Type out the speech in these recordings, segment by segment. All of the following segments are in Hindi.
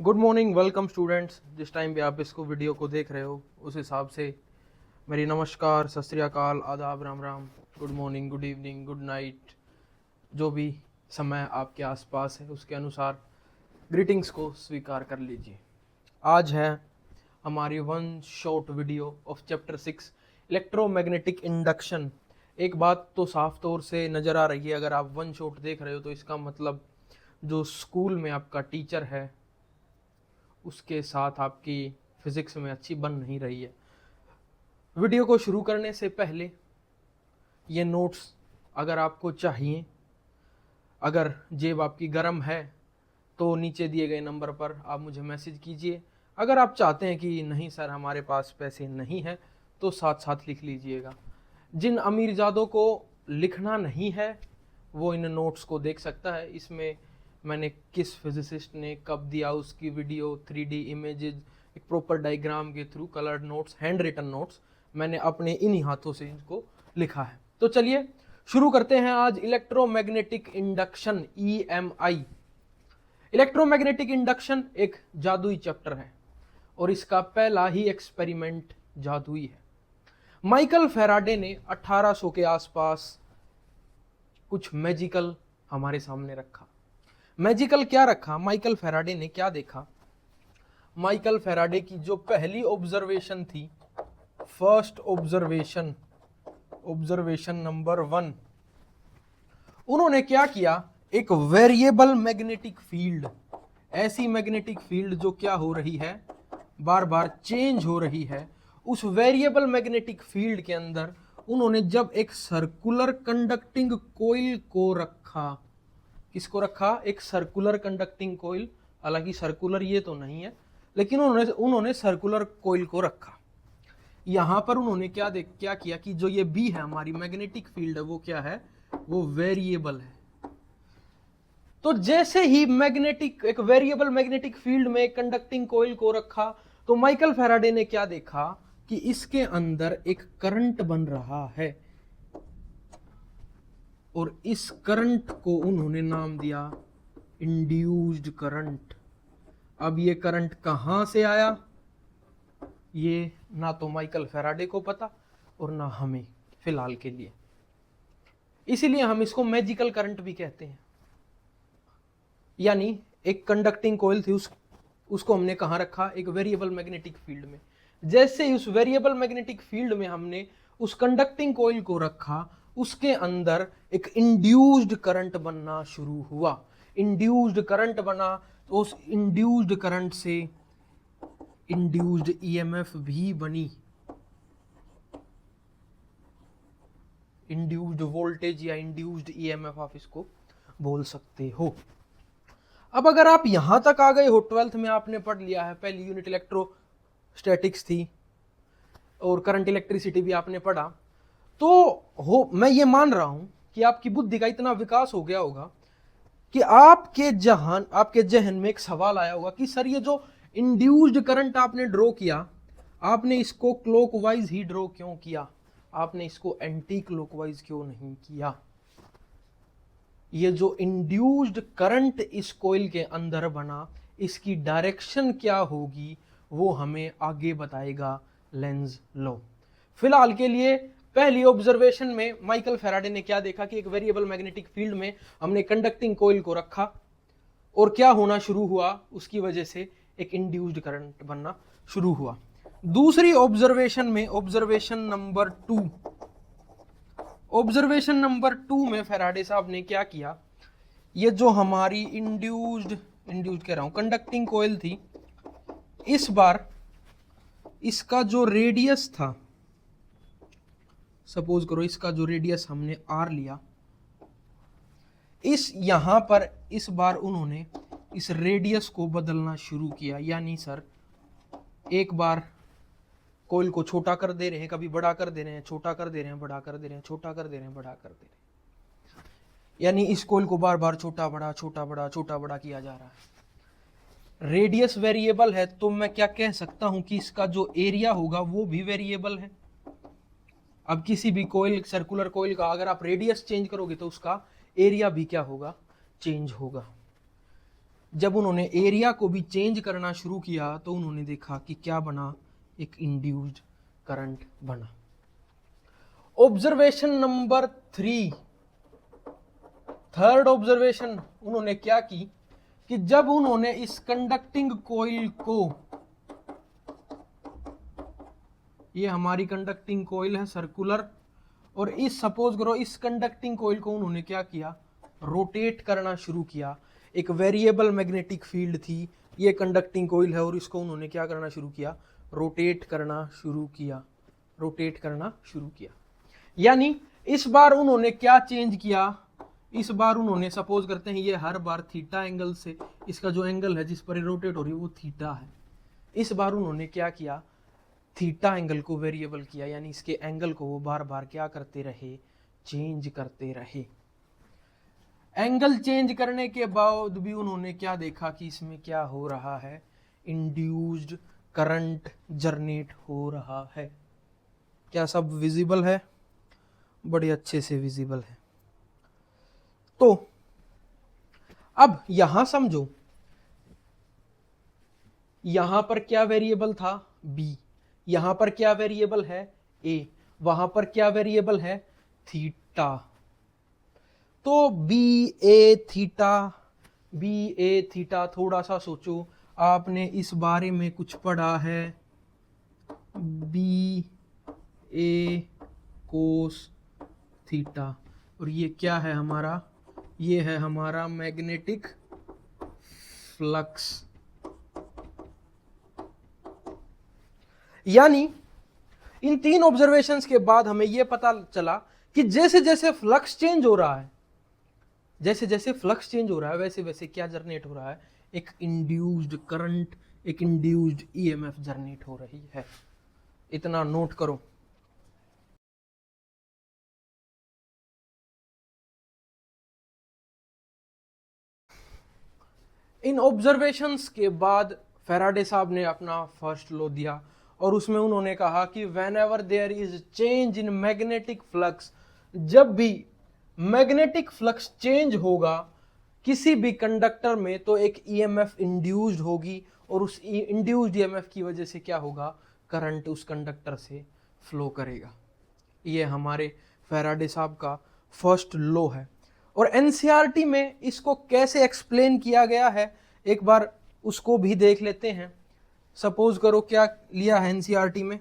Good morning, welcome students. जिस टाइम पे आप इसको वीडियो को देख रहे हो उस हिसाब से मेरी नमस्कार, सत श्री अकाल, आदाब, Ram Ram, good morning, good evening, good night. जो भी समय आपके आसपास है उसके अनुसार ग्रीटिंग्स को स्वीकार कर लीजिए। आज है हमारी one short video of chapter 6 electromagnetic induction. एक बात तो साफ तौर से नज़र आ रही है, अगर आप वन शॉट देख रहे हो तो इसका मतलब जो स्कूल में आपका टीचर है उसके साथ आपकी फिजिक्स में अच्छी बन नहीं रही है। वीडियो को शुरू करने से पहले ये नोट्स अगर आपको चाहिए, अगर जेब आपकी गर्म है तो नीचे दिए गए नंबर पर आप मुझे मैसेज कीजिए। अगर आप चाहते हैं कि नहीं सर हमारे पास पैसे नहीं हैं तो साथ साथ लिख लीजिएगा। जिन अमीरजादों को लिखना नहीं है वो इन नोट्स को देख सकता है। इसमें मैंने किस फिजिसिस्ट ने कब दिया उसकी वीडियो, 3D इमेजेस, एक प्रॉपर डायग्राम के through, coloured notes, handwritten notes मैंने अपने इन्हीं हाथों से इनको लिखा है। तो चलिए शुरू करते हैं आज electromagnetic induction, EMI। Electromagnetic induction एक जादुई चैप्टर है और इसका पहला ही एक्सपेरिमेंट जादुई है। माइकल फैराडे ने 1800 के आसपास कुछ मैजिकल हमारे सामने रखा। मैजिकल क्या रखा? माइकल फैराडे ने क्या देखा? माइकल फैराडे की जो पहली ऑब्जर्वेशन थी, फर्स्ट ऑब्जर्वेशन, ऑब्जर्वेशन नंबर 1, उन्होंने क्या किया? एक वेरिएबल मैग्नेटिक फील्ड, ऐसी मैग्नेटिक फील्ड जो क्या हो रही है, बार बार चेंज हो रही है, उस वेरिएबल मैग्नेटिक फील्ड के अंदर उन्होंने जब एक सर्कुलर कंडक्टिंग कोइल को रखा। किसको रखा? एक सर्कुलर कंडक्टिंग कोइल। हालांकि सर्कुलर ये तो नहीं है, लेकिन उन्होंने सर्कुलर कोइल को रखा। यहां पर उन्होंने क्या किया कि जो ये बी है हमारी मैग्नेटिक फील्ड है वो क्या है? वो वेरिएबल है। तो जैसे ही एक वेरिएबल मैग्नेटिक फील्ड में एक कंडक्टिंग कोइल को रखा तो माइकल फैराडे ने क्या देखा कि इसके अंदर एक करंट बन रहा है और इस करंट को उन्होंने नाम दिया इंड्यूस्ड करंट। अब ये करंट कहां से आया ये ना तो माइकल फैराडे को पता और ना हमें फिलहाल के लिए, इसीलिए हम इसको मैजिकल करंट भी कहते हैं। यानी एक कंडक्टिंग कॉइल थी, उसको हमने कहां रखा? एक वेरिएबल मैग्नेटिक फील्ड में। जैसे ही उस वेरिएबल मैग्नेटिक फील्ड में हमने उस कंडक्टिंग कॉइल को रखा, उसके अंदर एक इंड्यूस्ड करंट बनना शुरू हुआ। इंड्यूस्ड करंट बना तो उस इंड्यूस्ड करंट से इंड्यूस्ड EMF भी बनी, इंड्यूस्ड वोल्टेज या इंड्यूस्ड EMF आप इसको बोल सकते हो। अब अगर आप यहां तक आ गए हो, 12th में आपने पढ़ लिया है, पहली यूनिट इलेक्ट्रोस्टैटिक्स थी और करंट इलेक्ट्रिसिटी भी आपने पढ़ा, तो मैं ये मान रहा हूं कि आपकी बुद्धि का इतना विकास हो गया होगा कि आपके जहन में एक सवाल आया होगा कि सर ये जो इंड्यूस्ड करंट आपने ड्रॉ किया, आपने इसको क्लॉकवाइज ही ड्रॉ क्यों किया? आपने इसको एंटी क्लॉकवाइज क्यों नहीं किया? ये जो इंड्यूस्ड करंट इस कोइल के अंदर बना, इसकी डायरेक्शन क्या होगी वो हमें आगे बताएगा लेंज लॉ। फिलहाल के लिए पहली ऑब्जर्वेशन में माइकल फैराडे ने क्या देखा कि एक वेरिएबल मैग्नेटिक फील्ड में हमने कंडक्टिंग कोइल को रखा और क्या होना शुरू हुआ, उसकी वजह से एक इंड्यूस्ड करंट बनना शुरू हुआ। दूसरी ऑब्जर्वेशन में, ऑब्जर्वेशन नंबर 2 में फैराडे साहब ने क्या किया? ये जो हमारी इंड्यूस्ड कह रहा हूं कंडक्टिंग कोइल थी, इस बार इसका जो रेडियस था, सपोज करो इसका जो रेडियस हमने R लिया, यहां पर इस बार उन्होंने इस रेडियस को बदलना शुरू किया। यानी सर एक बार कोइल को छोटा कर दे रहे हैं, कभी बड़ा कर दे रहे हैं, छोटा कर दे रहे हैं, बड़ा कर दे रहे हैं, छोटा कर दे रहे हैं, बड़ा कर दे रहे हैं, यानी इस कोइल को बार बार छोटा बड़ा छोटा बड़ा छोटा बड़ा किया जा रहा है। रेडियस वेरिएबल है तो मैं क्या कह सकता हूं कि इसका जो एरिया होगा वो भी वेरिएबल है। अब किसी भी कोइल, सर्कुलर कोइल का अगर आप रेडियस चेंज करोगे तो उसका एरिया भी क्या होगा? चेंज होगा। जब उन्होंने एरिया को भी चेंज करना शुरू किया तो उन्होंने देखा कि क्या बना, एक इंड्यूस्ड करंट बना। ऑब्जर्वेशन नंबर 3, थर्ड ऑब्जर्वेशन उन्होंने क्या की कि जब उन्होंने इस कंडक्टिंग कॉइल को, ये हमारी कंडक्टिंग कॉइल है सर्कुलर, और इस सपोज करो इस कंडक्टिंग कॉइल को उन्होंने क्या किया, रोटेट करना शुरू किया। एक वेरिएबल मैग्नेटिक फील्ड थी, ये कंडक्टिंग कॉइल है, और इसको उन्होंने क्या करना शुरू किया, रोटेट करना शुरू किया, रोटेट करना शुरू किया। यानी इस बार उन्होंने क्या चेंज किया, इस बार उन्होंने सपोज करते हैं ये हर बार थीटा एंगल से, इसका जो एंगल है जिस पर ये रोटेट हो रही है वो थीटा है। इस बार उन्होंने क्या किया, थीटा एंगल को वेरिएबल किया, यानी इसके एंगल को वो बार बार क्या करते रहे, चेंज करते रहे। एंगल चेंज करने के बाद भी उन्होंने क्या देखा कि इसमें क्या हो रहा है, इंड्यूस्ड करंट जनरेट हो रहा है। क्या सब विजिबल है, बड़े अच्छे से विजिबल है। तो अब यहां समझो, यहां पर क्या वेरिएबल था, बी, यहां पर क्या वेरिएबल है, ए, वहां पर क्या वेरिएबल है, थीटा। तो बी ए थीटा, बी ए थीटा, थोड़ा सा सोचो, आपने इस बारे में कुछ पढ़ा है, बी ए कोस थीटा, और ये क्या है हमारा, ये है हमारा मैग्नेटिक फ्लक्स। यानी इन तीन ऑब्जर्वेशंस के बाद हमें यह पता चला कि जैसे जैसे फ्लक्स चेंज हो रहा है, जैसे जैसे फ्लक्स चेंज हो रहा है वैसे वैसे क्या जनरेट हो रहा है, एक इंड्यूस्ड करंट, एक इंड्यूस्ड ईएमएफ जनरेट हो रही है। इतना नोट करो। इन ऑब्जर्वेशंस के बाद फैराडे साहब ने अपना फर्स्ट लॉ दिया, और उसमें उन्होंने कहा कि whenever there is change in magnetic flux, जब भी मैग्नेटिक फ्लक्स चेंज होगा किसी भी कंडक्टर में तो एक ईएमएफ इंड्यूस्ड होगी, और उस इंड्यूस्ड ईएमएफ की वजह से क्या होगा, करंट उस कंडक्टर से फ्लो करेगा। ये हमारे फैराडे साहब का फर्स्ट लॉ है। और एनसीईआरटी में इसको कैसे एक्सप्लेन किया गया है एक बार उसको भी देख लेते हैं। सपोज करो क्या लिया है एनसीईआरटी में,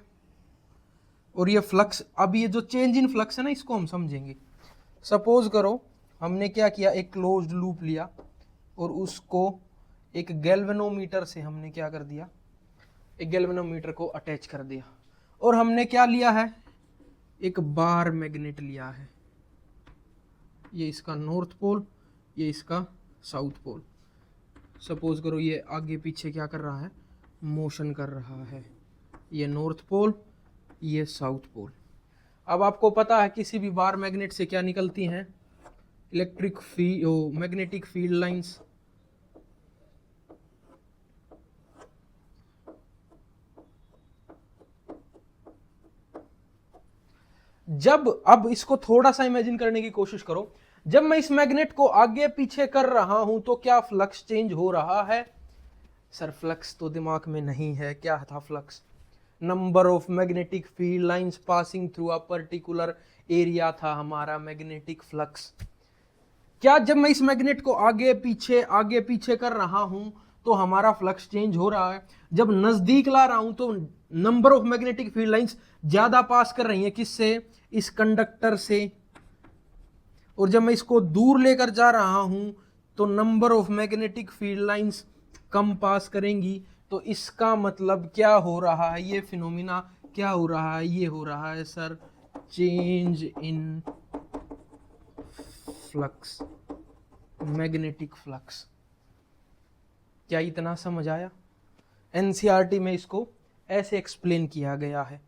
और ये फ्लक्स, अब ये जो चेंज इन फ्लक्स है ना इसको हम समझेंगे। सपोज करो हमने क्या किया, एक क्लोज्ड लूप लिया और उसको एक गैल्वेनोमीटर से हमने क्या कर दिया, एक गैल्वेनोमीटर को अटैच कर दिया, और हमने क्या लिया है, एक बार मैग्नेट लिया है। ये इसका नॉर्थ पोल, ये इसका साउथ पोल। सपोज करो ये आगे पीछे क्या कर रहा है, मोशन कर रहा है। ये नॉर्थ पोल, ये साउथ पोल। अब आपको पता है किसी भी बार मैग्नेट से क्या निकलती हैं, electric field, magnetic field lines. जब, अब इसको थोड़ा सा इमेजिन करने की कोशिश करो, जब मैं इस मैग्नेट को आगे पीछे कर रहा हूं तो क्या फ्लक्स चेंज हो रहा है? सर फ्लक्स तो दिमाग में नहीं है, क्या था flux? Number of magnetic field lines passing through a particular area था हमारा मैग्नेटिक फ्लक्स। क्या जब मैं इस मैग्नेट को आगे पीछे कर रहा हूं तो हमारा फ्लक्स चेंज हो रहा है? जब नजदीक ला रहा हूं तो number of magnetic field lines ज्यादा पास कर रही हैं, किससे? इस कंडक्टर से। और जब मैं इसको दूर लेकर जा रहा हूं तो number of magnetic field lines कम पास करेंगी। तो इसका मतलब क्या हो रहा है, ये फिनोमिना क्या हो रहा है? ये हो रहा है sir change in flux, magnetic flux. क्या इतना समझ आया? एनसीईआरटी में इसको ऐसे एक्सप्लेन किया गया है।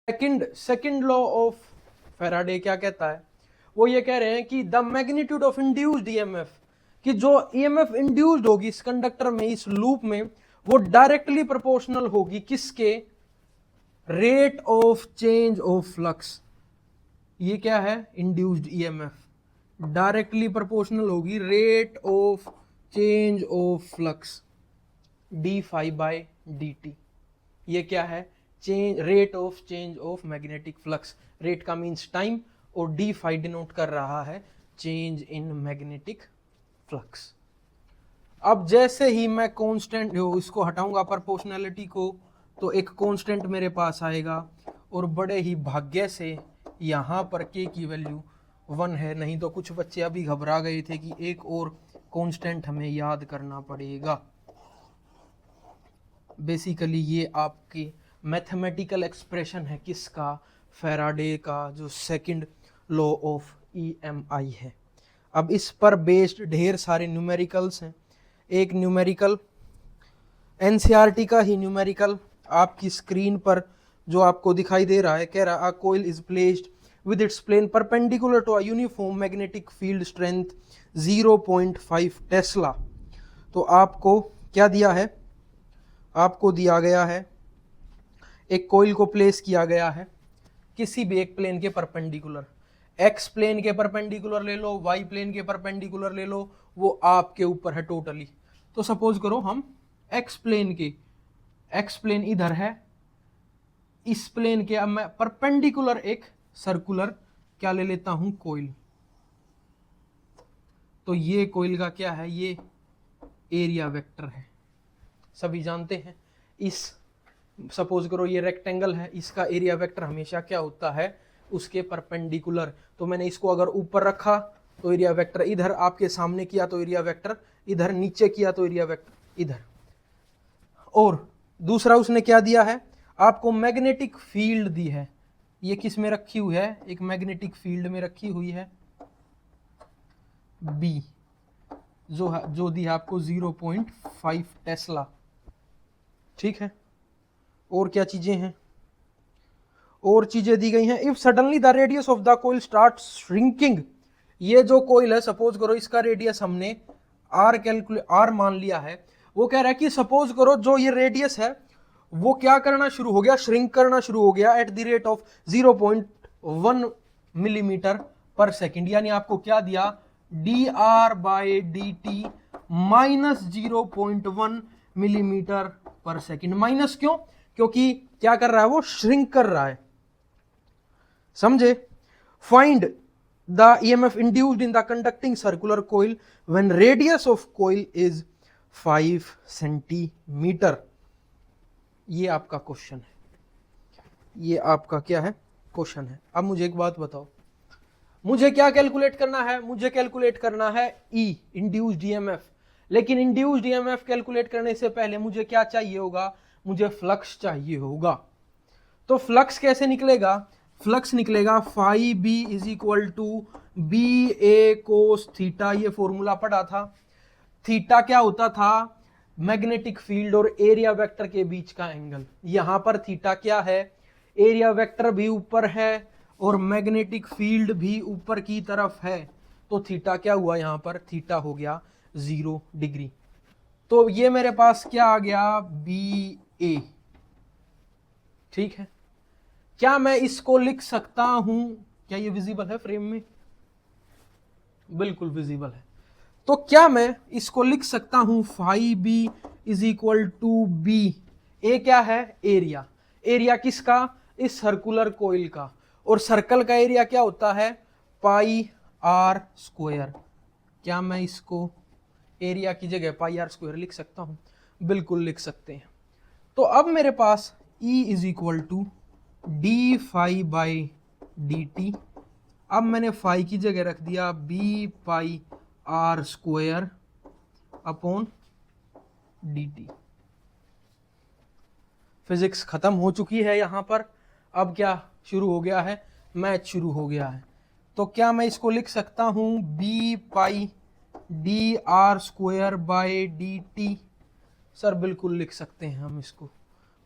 सेकंड लॉ ऑफ फैराडे क्या कहता है? वो ये कह रहे हैं कि the magnitude of induced EMF, कि जो ईएमएफ इंड्यूस्ड होगी इस कंडक्टर में, इस लूप में, वो डायरेक्टली प्रोपोर्शनल होगी किसके? Rate of change of flux. ये क्या है? इंड्यूस्ड ईएमएफ डायरेक्टली प्रोपोर्शनल होगी rate of change of flux D five by D T. ये क्या है? Change, rate of change of magnetic flux. Rate का मीन्स टाइम और डी फाइव डिनोट कर रहा है चेंज इन मैग्नेटिक फ्लक्स। अब जैसे ही मैं कांस्टेंट इसको हटाऊंगा प्रोपोर्शनैलिटी को, तो एक कांस्टेंट मेरे पास आएगा और बड़े ही भाग्य से यहाँ पर के की वैल्यू 1 है, नहीं तो कुछ बच्चे अभी घबरा गए थे कि एक और कांस्टेंट हमें याद करना पड़ेगा। बेसिकली ये आपकी मैथमेटिकल एक्सप्रेशन है किसका? फैराडे का जो सेकंड लॉ ऑफ EMI है। अब इस पर बेस्ड ढेर सारे न्यूमेरिकल्स हैं। एक न्यूमेरिकल NCERT का ही न्यूमेरिकल आपकी स्क्रीन पर जो आपको दिखाई दे रहा है, कह रहा है coil is placed with its plane perpendicular to a uniform magnetic field strength 0.5 tesla. तो आपको क्या दिया है? आपको दिया गया है एक कोइल को प्लेस किया गया है किसी भी एक प्लेन के परपेंडिकुलर, एक्स प्लेन के परपेंडिकुलर ले लो, वाई प्लेन के परपेंडिकुलर ले लो, वो आपके ऊपर है टोटली। तो सपोज करो हम एक्स प्लेन इधर है, इस प्लेन के अब मैं परपेंडिकुलर एक सर्कुलर क्या ले लेता हूं? कोइल। तो ये कोइल का क्या है? ये एरिया वेक्टर है, सभी जानते हैं। इस सपोज करो ये रेक्टेंगल है, इसका एरिया वेक्टर हमेशा क्या होता है? उसके परपेंडिकुलर। तो मैंने इसको अगर ऊपर रखा तो एरिया वेक्टर इधर, आपके सामने किया तो एरिया वेक्टर इधर, नीचे किया तो एरिया वेक्टर इधर। और दूसरा उसने क्या दिया है? आपको मैग्नेटिक फील्ड दी है। ये किस में रखी हुई है? एक मैग्नेटिक फील्ड में रखी हुई है B, जो दी है आपको 0.5 टेस्ला। ठीक है, और क्या चीजें हैं? और चीजें दी गई हैं। If suddenly the radius of the coil start shrinking, ये जो कोइल है सपोज करो इसका रेडियस हमने R मान लिया है। वो कह रहा है कि सपोज करो जो ये रेडियस है वो क्या करना शुरू हो गया? श्रिंक करना शुरू हो गया at the rate of 0.1 millimetre पर सेकेंड। यानी आपको क्या दिया? dr/dt माइनस 0.1 मिलीमीटर पर सेकेंड। माइनस क्यों? क्योंकि क्या कर रहा है? वो श्रिंक कर रहा है। समझे? Find the EMF induced in the conducting circular coil when radius of coil is 5 centimetre. ये आपका क्वेश्चन है, ये आपका क्या है? क्वेश्चन है। अब मुझे एक बात बताओ, मुझे क्या कैलकुलेट करना है? मुझे कैलकुलेट करना है E, इंड्यूस्ड EMF। लेकिन इंड्यूस्ड EMF कैलकुलेट करने से पहले मुझे क्या चाहिए होगा? मुझे फ्लक्स चाहिए होगा। तो फ्लक्स कैसे निकलेगा? फ्लक्स निकलेगा phi B is equal to BA cos theta. ये फॉर्मूला पढ़ा था। थीटा क्या होता था? मैग्नेटिक फील्ड और एरिया वेक्टर के बीच का एंगल। यहां पर थीटा क्या है? एरिया वेक्टर भी ऊपर है और मैग्नेटिक फील्ड भी ऊपर की तरफ है। तो थीटा क्या हुआ? यहां पर थीटा हो गया 0 डिग्री। तो ये मेरे पास क्या आ गया? BA। ठीक है, क्या मैं इसको लिख सकता हूं? क्या ये विजिबल है फ्रेम में? बिल्कुल विजिबल है। तो क्या मैं इसको लिख सकता हूं? Phi B is equal to B. A क्या है? एरिया। एरिया किसका? इस सर्कुलर कोइल का। और सर्कल का एरिया क्या होता है? पाई आर स्क्वायर। क्या मैं इसको एरिया की जगह पाई आर स्क्वायर लिख सकता हूं? बिल्कुल लिख सकते हैं। तो अब मेरे पास E is equal to D phi by D T. अब मैंने फाई की जगह रख दिया B pi R square upon D T. Physics खत्म हो चुकी है यहां पर। अब क्या शुरू हो गया है? मैथ शुरू हो गया है। तो क्या मैं इसको लिख सकता हूं B pi D R square by D T? Sir बिल्कुल लिख सकते हैं हम इसको।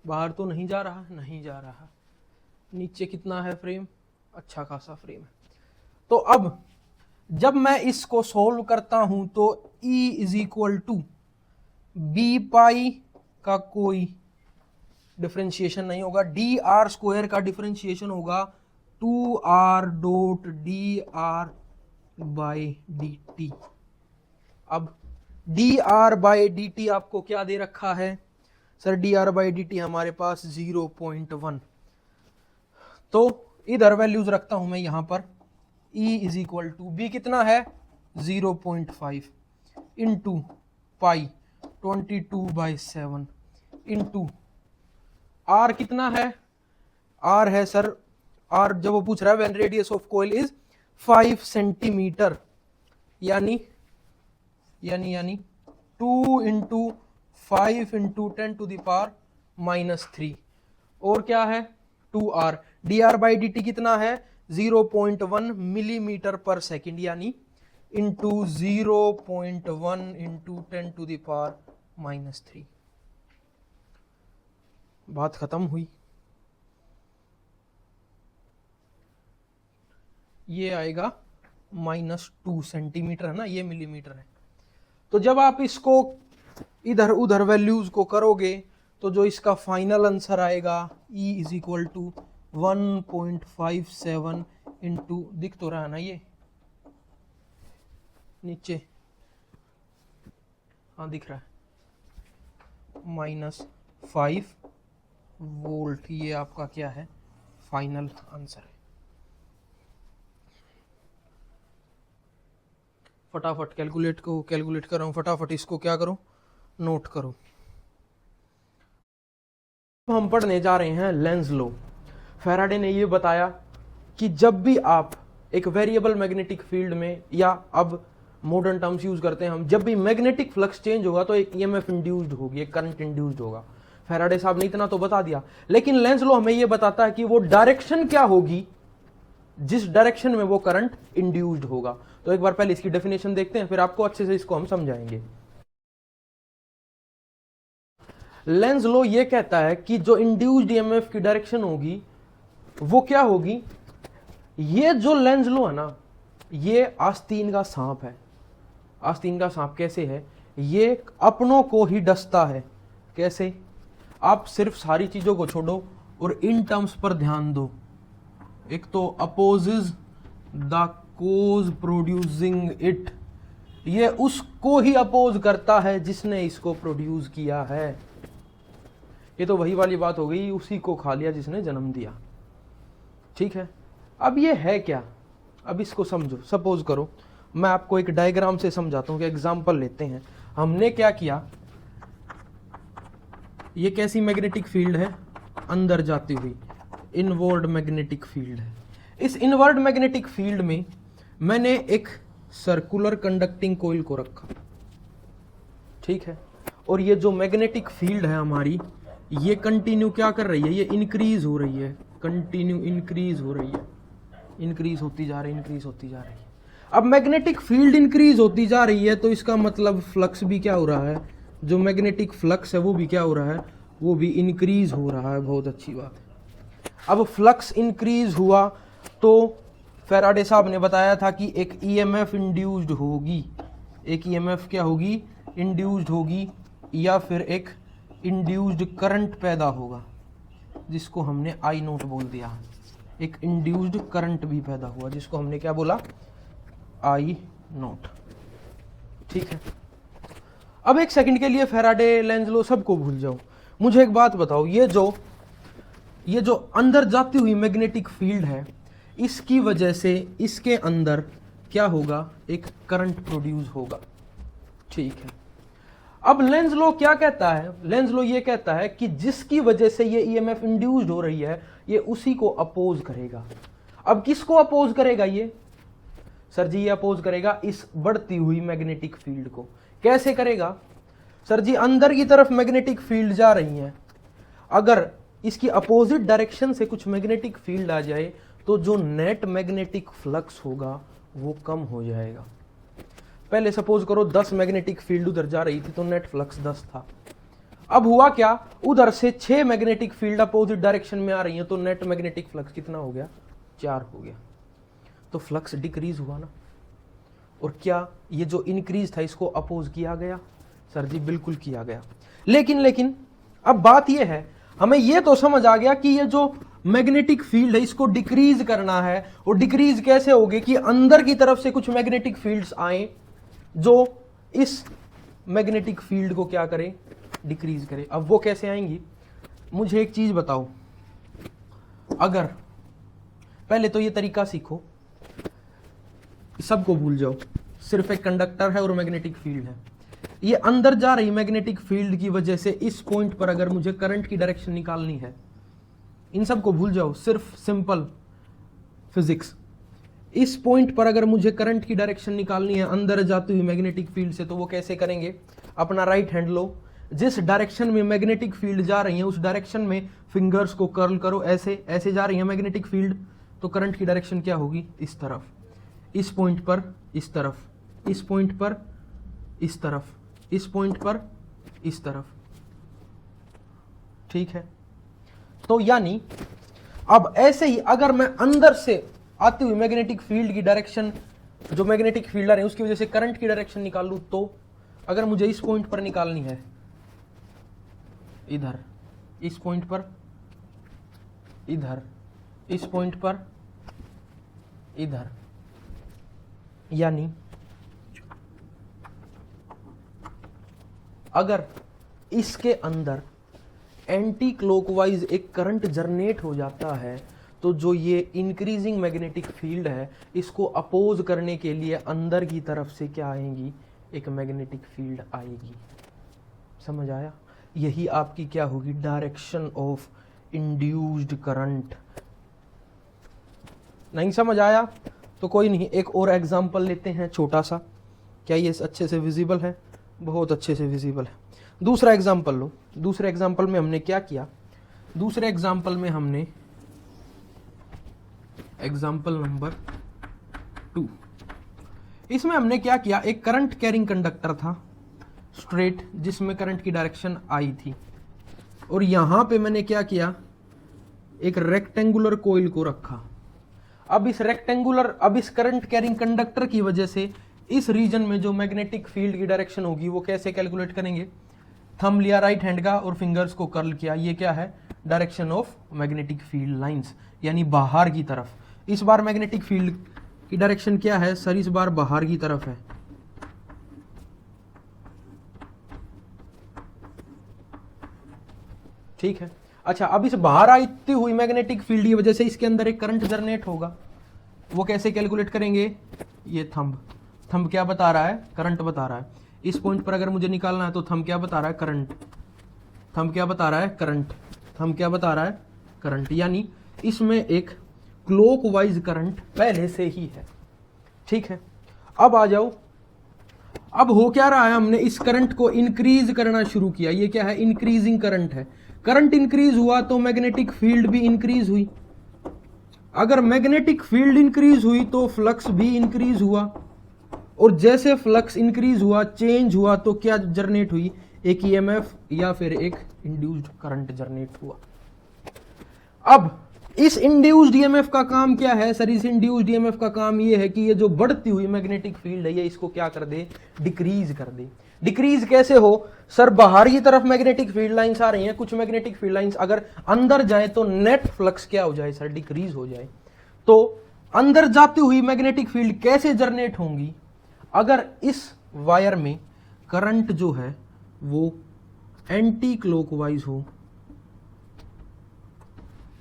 बाहर तो नहीं जा रहा? नहीं जा रहा। नीचे कितना है फ्रेम? अच्छा खासा फ्रेम है। तो अब जब मैं इसको सोल्व करता हूं तो E is equal to B pi का कोई डिफरेंशिएशन नहीं होगा, डी आर स्क्वायर का डिफरेंशिएशन होगा 2r dot D R by D T. अब D R by D T आपको क्या दे रखा है sir? D R by D T हमारे पास 0.1, तो इधर वैल्यूज रखता हूं मैं यहां पर। E is equal to B कितना है 0.5 इंटू पाई 22/7 इंटू आर कितना है? आर है सर, आर जब वो पूछ रहा है when radius of coil is 5 centimetre, यानी 2 इंटू 5 इंटू 10⁻³ और क्या है 2r। D R by D T कितना है 0.1 मिलीमीटर पर सेकेंड, यानी इंटू 0.1 इंटू 10⁻³ बात खत्म हुई। ये आएगा -2 सेंटीमीटर है ना, ये मिलीमीटर है। तो जब आप इसको इधर उधर वैल्यूज को करोगे तो जो इसका फाइनल आंसर आएगा E is equal to 1.57 into, दिख तो रहा है ना ये नीचे, हाँ दिख रहा है, -5 वोल्ट। ये आपका क्या है फाइनल आंसर है। फटाफट कैलकुलेट कर रहा हूं, फटाफट इसको क्या करो नोट करो। हम पढ़ने जा रहे हैं लेंज लॉ। फैराडे ने ये बताया कि जब भी आप एक वेरिएबल मैग्नेटिक फील्ड में, या अब मॉडर्न टर्म्स यूज करते हैं हम, जब भी मैग्नेटिक फ्लक्स चेंज होगा तो एक ईएमएफ इंड्यूस्ड होगी, एक करंट इंड्यूस्ड होगा। फैराडे साहब ने इतना तो बता दिया, लेकिन लेंज लॉ हमें ये बताता है कि वो डायरेक्शन क्या होगी जिस डायरेक्शन में वो करंट इंड्यूस्ड होगा। तो एक बार पहले इसकी डेफिनेशन देखते हैं, फिर आपको अच्छे से इसको हम समझाएंगे। लेंज लॉ ये कहता है कि जो इंड्यूस्ड ईएमएफ की डायरेक्शन होगी वो क्या होगी, ये जो लेंज लॉ है ना, ये आस्तीन का सांप है। आस्तीन का सांप कैसे है? ये अपनों को ही डसता है। कैसे? आप सिर्फ सारी चीजों को छोड़ो और इन टर्म्स पर ध्यान दो। एक तो opposes the cause producing it, ये उसको ही अपोज करता है जिसने इसको प्रोड्यूस किया है। ये तो वही वाली बात हो गई, उसी को खा लिया जिसने जन्म दिया। ठीक है, अब ये है क्या, अब इसको समझो। सपोज करो मैं आपको एक डायग्राम से समझाता हूं कि एग्जांपल लेते हैं। हमने क्या किया, ये कैसी मैग्नेटिक फील्ड है, अंदर जाती हुई इनवर्ड मैग्नेटिक फील्ड है। इस इनवर्ड मैग्नेटिक फील्ड में मैंने एक सर्कुलर कंडक्टिंग कॉइल को रखा, ठीक है, और ये जो मैग्नेटिक फील्ड है हमारी, ये कंटिन्यू क्या कर रही है, ये इंक्रीज हो रही है, कंटिन्यू इंक्रीज हो रही है, इंक्रीज होती जा रही है, इंक्रीज होती जा रही है। अब मैग्नेटिक फील्ड इंक्रीज होती जा रही है तो इसका मतलब फ्लक्स भी क्या हो रहा है, जो मैग्नेटिक फ्लक्स है वो भी क्या हो रहा है, वो भी इंक्रीज हो रहा है। बहुत अच्छी बात है। अब फ्लक्स इंक्रीज हुआ तो फैराडे साहब ने बताया था कि एक ईएमएफ इंड्यूस्ड होगी, एक ईएमएफ क्या होगी, इंड्यूस्ड होगी, या फिर एक इंड्यूस्ड करंट पैदा होगा जिसको हमने आई नोट बोल दिया। एक इंड्यूस्ड करंट भी पैदा हुआ जिसको हमने क्या बोला, आई नोट। ठीक है, अब एक सेकंड के लिए फैराडे, लेंज लॉ सबको भूल जाओ। मुझे एक बात बताओ, ये जो अंदर जाती हुई मैग्नेटिक फील्ड है, इसकी वजह से इसके अंदर क्या होगा, एक करंट प्रोड्यूस होगा। ठीक है, अब लेंज लॉ क्या कहता है, लेंज लॉ ये कहता है कि जिसकी वजह से ये ईएमएफ इंड्यूस्ड हो रही है, ये उसी को अपोज करेगा। अब किसको अपोज करेगा ये, सर जी ये अपोज करेगा इस बढ़ती हुई मैग्नेटिक फील्ड को। कैसे करेगा सर जी, अंदर की तरफ मैग्नेटिक फील्ड जा रही है, अगर इसकी अपोजिट डायरेक्शन से कुछ मैग्नेटिक फील्ड आ जाए तो जो नेट मैग्नेटिक फ्लक्स होगा वो कम हो जाएगा। पहले सपोज करो 10 मैग्नेटिक फील्ड उधर जा रही थी तो नेट फ्लक्स 10 था। अब हुआ क्या, उधर से 6 मैग्नेटिक फील्ड अपोजिट डायरेक्शन में आ रही है तो नेट मैग्नेटिक फ्लक्स कितना हो गया, 4 हो गया। तो फ्लक्स डिक्रीज हुआ ना। और क्या ये जो इंक्रीज था इसको अपोज किया गया, सर जी बिल्कुल किया गया। लेकिन अब बात ये है, हमें ये तो समझ आ गया कि ये जो मैग्नेटिक फील्ड है इसको डिक्रीज करना है। और डिक्रीज कैसे होगी कि अंदर की तरफ से कुछ मैग्नेटिक फील्ड्स आए जो इस मैग्नेटिक फील्ड को क्या करे, डिक्रीज करे। अब वो कैसे आएंगी, मुझे एक चीज बताओ, अगर पहले तो ये तरीका सीखो, सबको भूल जाओ, सिर्फ एक कंडक्टर है और मैग्नेटिक फील्ड है, ये अंदर जा रही मैग्नेटिक फील्ड की वजह से इस पॉइंट पर अगर मुझे करंट की डायरेक्शन निकालनी है, इन सबको भूल जाओ, सिर्फ सिंपल फिजिक्स, इस पॉइंट पर अगर मुझे करंट की डायरेक्शन निकालनी है अंदर जाती हुई मैग्नेटिक फील्ड से, तो वो कैसे करेंगे, अपना राइट हैंड लो, जिस डायरेक्शन में मैग्नेटिक फील्ड जा रही है उस डायरेक्शन में फिंगर्स को कर्ल करो, ऐसे ऐसे जा रही है मैग्नेटिक फील्ड, तो करंट की डायरेक्शन क्या होगी, इस तरफ, इस पॉइंट पर इस तरफ, इस पॉइंट पर इस तरफ, इस पॉइंट पर इस तरफ, ठीक है। तो यानी अब ऐसे ही अगर मैं अंदर से आती हुई मैग्नेटिक फील्ड की डायरेक्शन, जो मैग्नेटिक फील्ड आ रही है उसकी वजह से करंट की डायरेक्शन निकाल लूं, तो अगर मुझे इस पॉइंट पर निकालनी है, इधर इस पॉइंट पर, इधर इस पॉइंट पर, इधर, यानी अगर इसके अंदर एंटी क्लॉकवाइज एक करंट जनरेट हो जाता है, तो जो ये इंक्रीजिंग मैग्नेटिक फील्ड है इसको अपोज करने के लिए अंदर की तरफ से क्या आएगी, एक मैग्नेटिक फील्ड आएगी। समझ आया, यही आपकी क्या होगी, डायरेक्शन ऑफ इंड्यूस्ड करंट। नहीं समझ आया तो कोई नहीं, एक और एग्जांपल लेते हैं छोटा सा, क्या ये अच्छे से विजिबल है, बहुत अच्छे से विजिबल है। दूसरा एग्जांपल लो, दूसरे एग्जांपल में हमने क्या किया, दूसरे एग्जांपल में हमने एग्जांपल नंबर 2, इसमें हमने क्या किया, एक करंट कैरिंग कंडक्टर था स्ट्रेट, जिसमें करंट की डायरेक्शन आई थी, और यहां पे मैंने क्या किया, एक रेक्टेंगुलर कॉइल को रखा। अब इस करंट कैरिंग कंडक्टर की वजह से इस रीजन में जो मैग्नेटिक फील्ड की डायरेक्शन होगी वो कैसे कैलकुलेट करेंगे, थंब लिया राइट हैंड का और फिंगर्स को कर्ल किया, ये क्या है, direction of magnetic field lines, यानी बाहर की तरफ। इस बार मैग्नेटिक फील्ड की डायरेक्शन क्या है सर, इस बार बाहर की तरफ है, ठीक है। अच्छा, अब इस बाहर आती हुई मैग्नेटिक फील्ड की वजह से इसके अंदर एक करंट जनरेट होगा, वो कैसे कैलकुलेट करेंगे, ये थंब क्या बता रहा है, करंट बता रहा है। इस पॉइंट पर अगर मुझे निकालना है तो थंब क्या बता रहा है, करंट, थंब क्या बता रहा है, करंट, थंब क्या बता रहा है, करंट, यानी इसमें एक क्लॉकवाइज करंट पहले से ही है, ठीक है। अब आ जाओ, अब हो क्या रहा है, हमने इस करंट को इंक्रीज करना शुरू किया, ये क्या है, इंक्रीजिंग करंट है। करंट इंक्रीज हुआ तो मैग्नेटिक फील्ड भी इंक्रीज हुई, अगर मैग्नेटिक फील्ड इंक्रीज हुई तो फ्लक्स भी इंक्रीज हुआ, और जैसे फ्लक्स इंक्रीज हुआ, चेंज हुआ, तो क्या जनरेट हुई, एक ईएमएफ या फिर एक इंड्यूस्ड करंट जनरेट हुआ। अब इस इंड्यूस्ड ईएमएफ का काम क्या है सर, इस इंड्यूस्ड ईएमएफ का काम ये है कि ये जो बढ़ती हुई मैग्नेटिक फील्ड है ये इसको क्या कर दे, डिक्रीज कर दे। डिक्रीज कैसे हो सर, बाहर की तरफ मैग्नेटिक फील्ड लाइंस आ रही हैं, कुछ मैग्नेटिक फील्ड लाइंस अगर अंदर जाए तो नेट फ्लक्स क्या हो जाए सर, डिक्रीज हो जाए। तो अंदर जाती हुई मैग्नेटिक फील्ड कैसे जनरेट होंगी, अगर इस वायर में करंट जो है वो एंटी क्लॉकवाइज हो,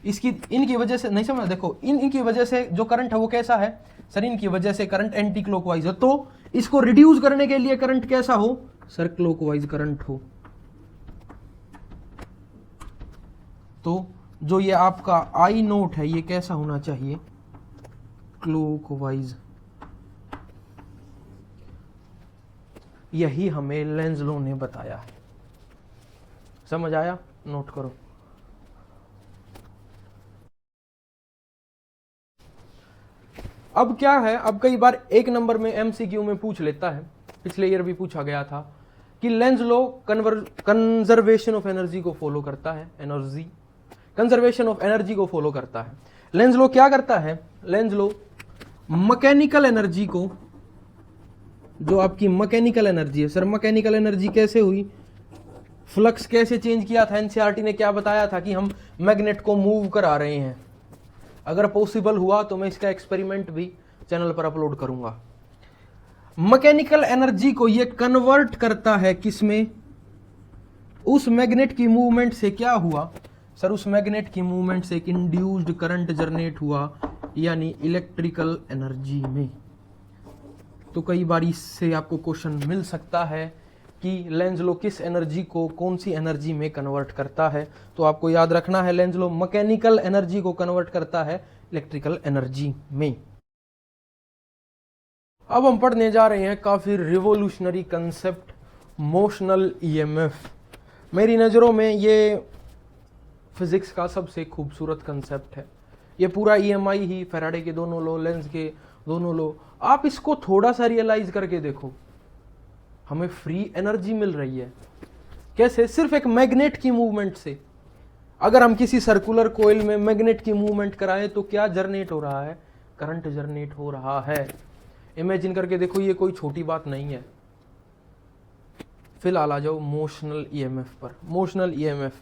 इनकी वजह से, नहीं समझ, देखो इनकी वजह से जो करंट है वो कैसा है सर, इनकी वजह से करंट एंटी क्लॉकवाइज है, तो इसको रिड्यूस करने के लिए करंट कैसा हो सर, क्लॉकवाइज करंट हो। तो जो ये आपका आई नोट है ये कैसा होना चाहिए, क्लॉकवाइज। यही हमें लेंज लॉ ने बताया है, समझ आया, नोट करो। अब क्या है, अब कई बार एक नंबर में एमसीक्यू में पूछ लेता है, पिछले ईयर भी पूछा गया था कि Lenz law conservation of energy को फॉलो करता है, एनर्जी कंजर्वेशन ऑफ एनर्जी को फॉलो करता है। लेंज लॉ क्या करता है, लेंज लॉ मैकेनिकल एनर्जी को, जो आपकी मैकेनिकल एनर्जी है सर, मैकेनिकल एनर्जी कैसे हुई, फ्लक्स कैसे चेंज किया था, एनसीईआरटी ने क्या बताया था कि हम मैग्नेट को मूव करा रहे हैं। अगर पॉसिबल हुआ तो मैं इसका एक्सपेरिमेंट भी चैनल पर अपलोड करूंगा। मैकेनिकल एनर्जी को ये कन्वर्ट करता है किसमें, उस मैग्नेट की मूवमेंट से क्या हुआ सर, उस मैग्नेट की मूवमेंट से एक इंड्यूस्ड करंट जनरेट हुआ, यानी इलेक्ट्रिकल एनर्जी में। तो कई बार इससे आपको क्वेश्चन मिल सकता है कि लेंज लॉ किस एनर्जी को कौन सी एनर्जी में कन्वर्ट करता है। तो आपको याद रखना है, लेंज लॉ मैकेनिकल एनर्जी को कन्वर्ट करता है इलेक्ट्रिकल एनर्जी में। अब हम पढ़ने जा रहे हैं काफी रिवोल्यूशनरी कंसेप्ट, मोशनल ईएमएफ। मेरी नज़रों में ये फिजिक्स का सबसे खूबसूरत कंसेप्ट है। ये पूरा ईएमआई ही, फैराडे के दोनों लॉ, लेंज के दोनों लॉ, आप इसको थोड़ा सा रियलाइज करके देखो, हमें फ्री एनर्जी मिल रही है। कैसे? सिर्फ एक मैग्नेट की मूवमेंट से। अगर हम किसी सर्कुलर कोइल में मैग्नेट की मूवमेंट कराएं तो क्या जनरेट हो रहा है? करंट जनरेट हो रहा है। इमेजिन करके देखो, ये कोई छोटी बात नहीं है। फिलहाल आ जाओ मोशनल ईएमएफ पर। मोशनल ईएमएफ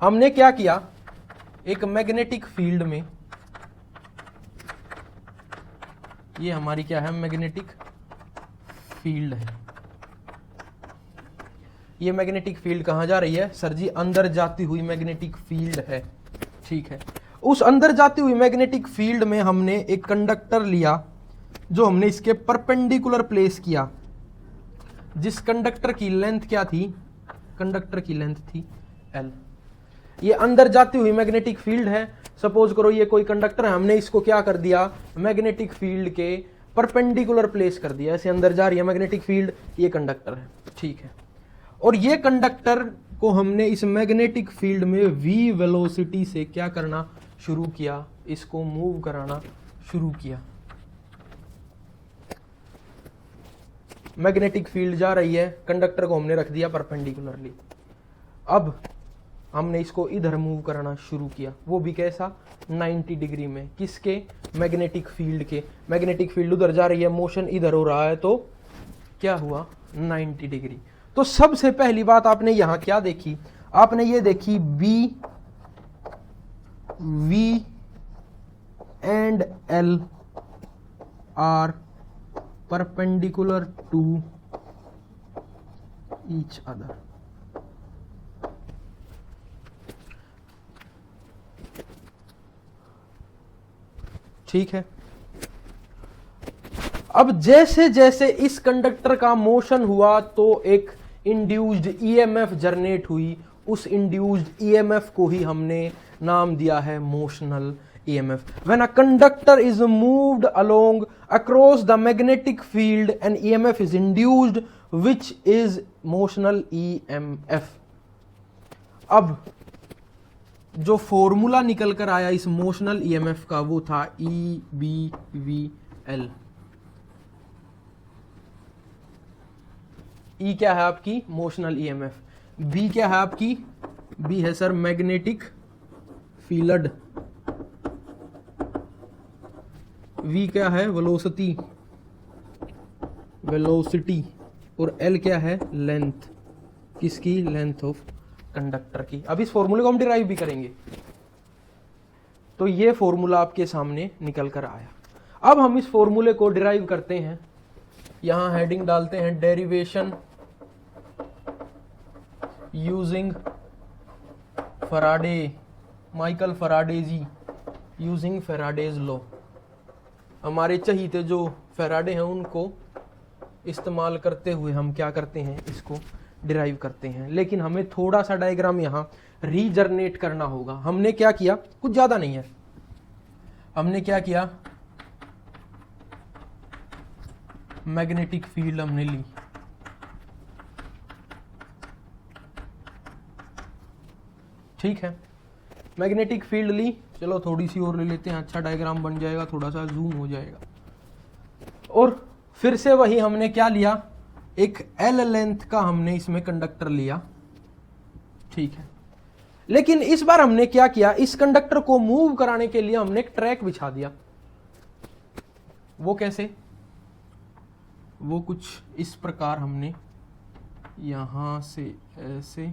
हमने क्या किया, एक मैग्नेटिक फील्ड में, ये हमारी क्या है, मैग्नेटिक फील्ड है। ये मैग्नेटिक फील्ड कहाँ जा रही है सर जी? अंदर जाती हुई मैग्नेटिक फील्ड है। ठीक है, उस अंदर जाती हुई मैग्नेटिक फील्ड में हमने एक कंडक्टर लिया जो हमने इसके परपेंडिकुलर प्लेस किया, जिस कंडक्टर की लेंथ क्या थी? कंडक्टर की लेंथ थी L। ये अंदर जाती हुई मैग्नेटिक फील्ड है। सपोज करो ये कोई कंडक्टर है, हमने इसको क्या कर दिया, मैग्नेटिक फील्ड के परपेंडिकुलर प्लेस कर दिया। ऐसे अंदर जा रही है मैग्नेटिक फील्ड, ये कंडक्टर है। ठीक है, और ये कंडक्टर को हमने इस मैग्नेटिक फील्ड में v वेलोसिटी से क्या करना शुरू किया, इसको मूव कराना शुरू किया। मैग्नेटिक फील्ड जा रही है, कंडक्टर को हमने रख दिया परपेंडिकुलरली। अब हमने इसको इधर मूव कराना शुरू किया, वो भी कैसा? 90 डिग्री में। किसके? मैग्नेटिक फील्ड के। मैग्नेटिक फील्ड उधर जा रही है, मोशन इधर हो रहा है, तो क्या हुआ? 90 डिग्री। तो सबसे पहली बात आपने यहां क्या देखी? आपने ये देखी B, V and L are perpendicular to each other। ठीक है, अब जैसे जैसे इस कंडक्टर का मोशन हुआ तो एक इंड्यूस्ड ईएमएफ जनरेट हुई। उस इंड्यूस्ड ईएमएफ को ही हमने नाम दिया है motional EMF. When a conductor is moved along across the magnetic field, an EMF is induced, which is motional EMF. अब जो फॉर्मूला निकल कर आया इस मोशनल EMF का वो था EBVL। E क्या है आपकी? Motional EMF। B क्या है आपकी? B है सर मैग्नेटिक फील्ड। V क्या है? Velocity, velocity. और L क्या है? लेंथ। किसकी? लेंथ ऑफ कंडक्टर की। अब इस फॉर्मूले को हम डिराइव भी करेंगे। तो ये फॉर्मूला आपके सामने निकल कर आया। अब हम इस फॉर्मूले को डिराइव करते हैं। यहां हेडिंग डालते हैं derivation using Faraday, Michael Faraday ji, using Faraday's law. हमारे चहीते जो फैराडे हैं उनको इस्तेमाल करते हुए हम क्या करते हैं, इसको डिराइव करते हैं। लेकिन हमें थोड़ा सा डायग्राम यहाँ रीजनरेट करना होगा। हमने क्या किया, कुछ ज़्यादा नहीं है, हमने क्या किया, मैग्नेटिक फील्ड हमने ली, ठीक है, मैग्नेटिक फील्ड ली। चलो थोड़ी सी और ले लेते हैं, अच्छा डायग्राम बन जाएगा, थोड़ा सा जूम हो जाएगा। और फिर से वही हमने क्या लिया, एक L लेंथ का हमने इसमें कंडक्टर लिया, ठीक है। लेकिन इस बार हमने क्या किया, इस कंडक्टर को मूव कराने के लिए हमने एक ट्रैक बिछा दिया। वो कैसे, वो कुछ इस प्रकार, हमने यहां से ऐसे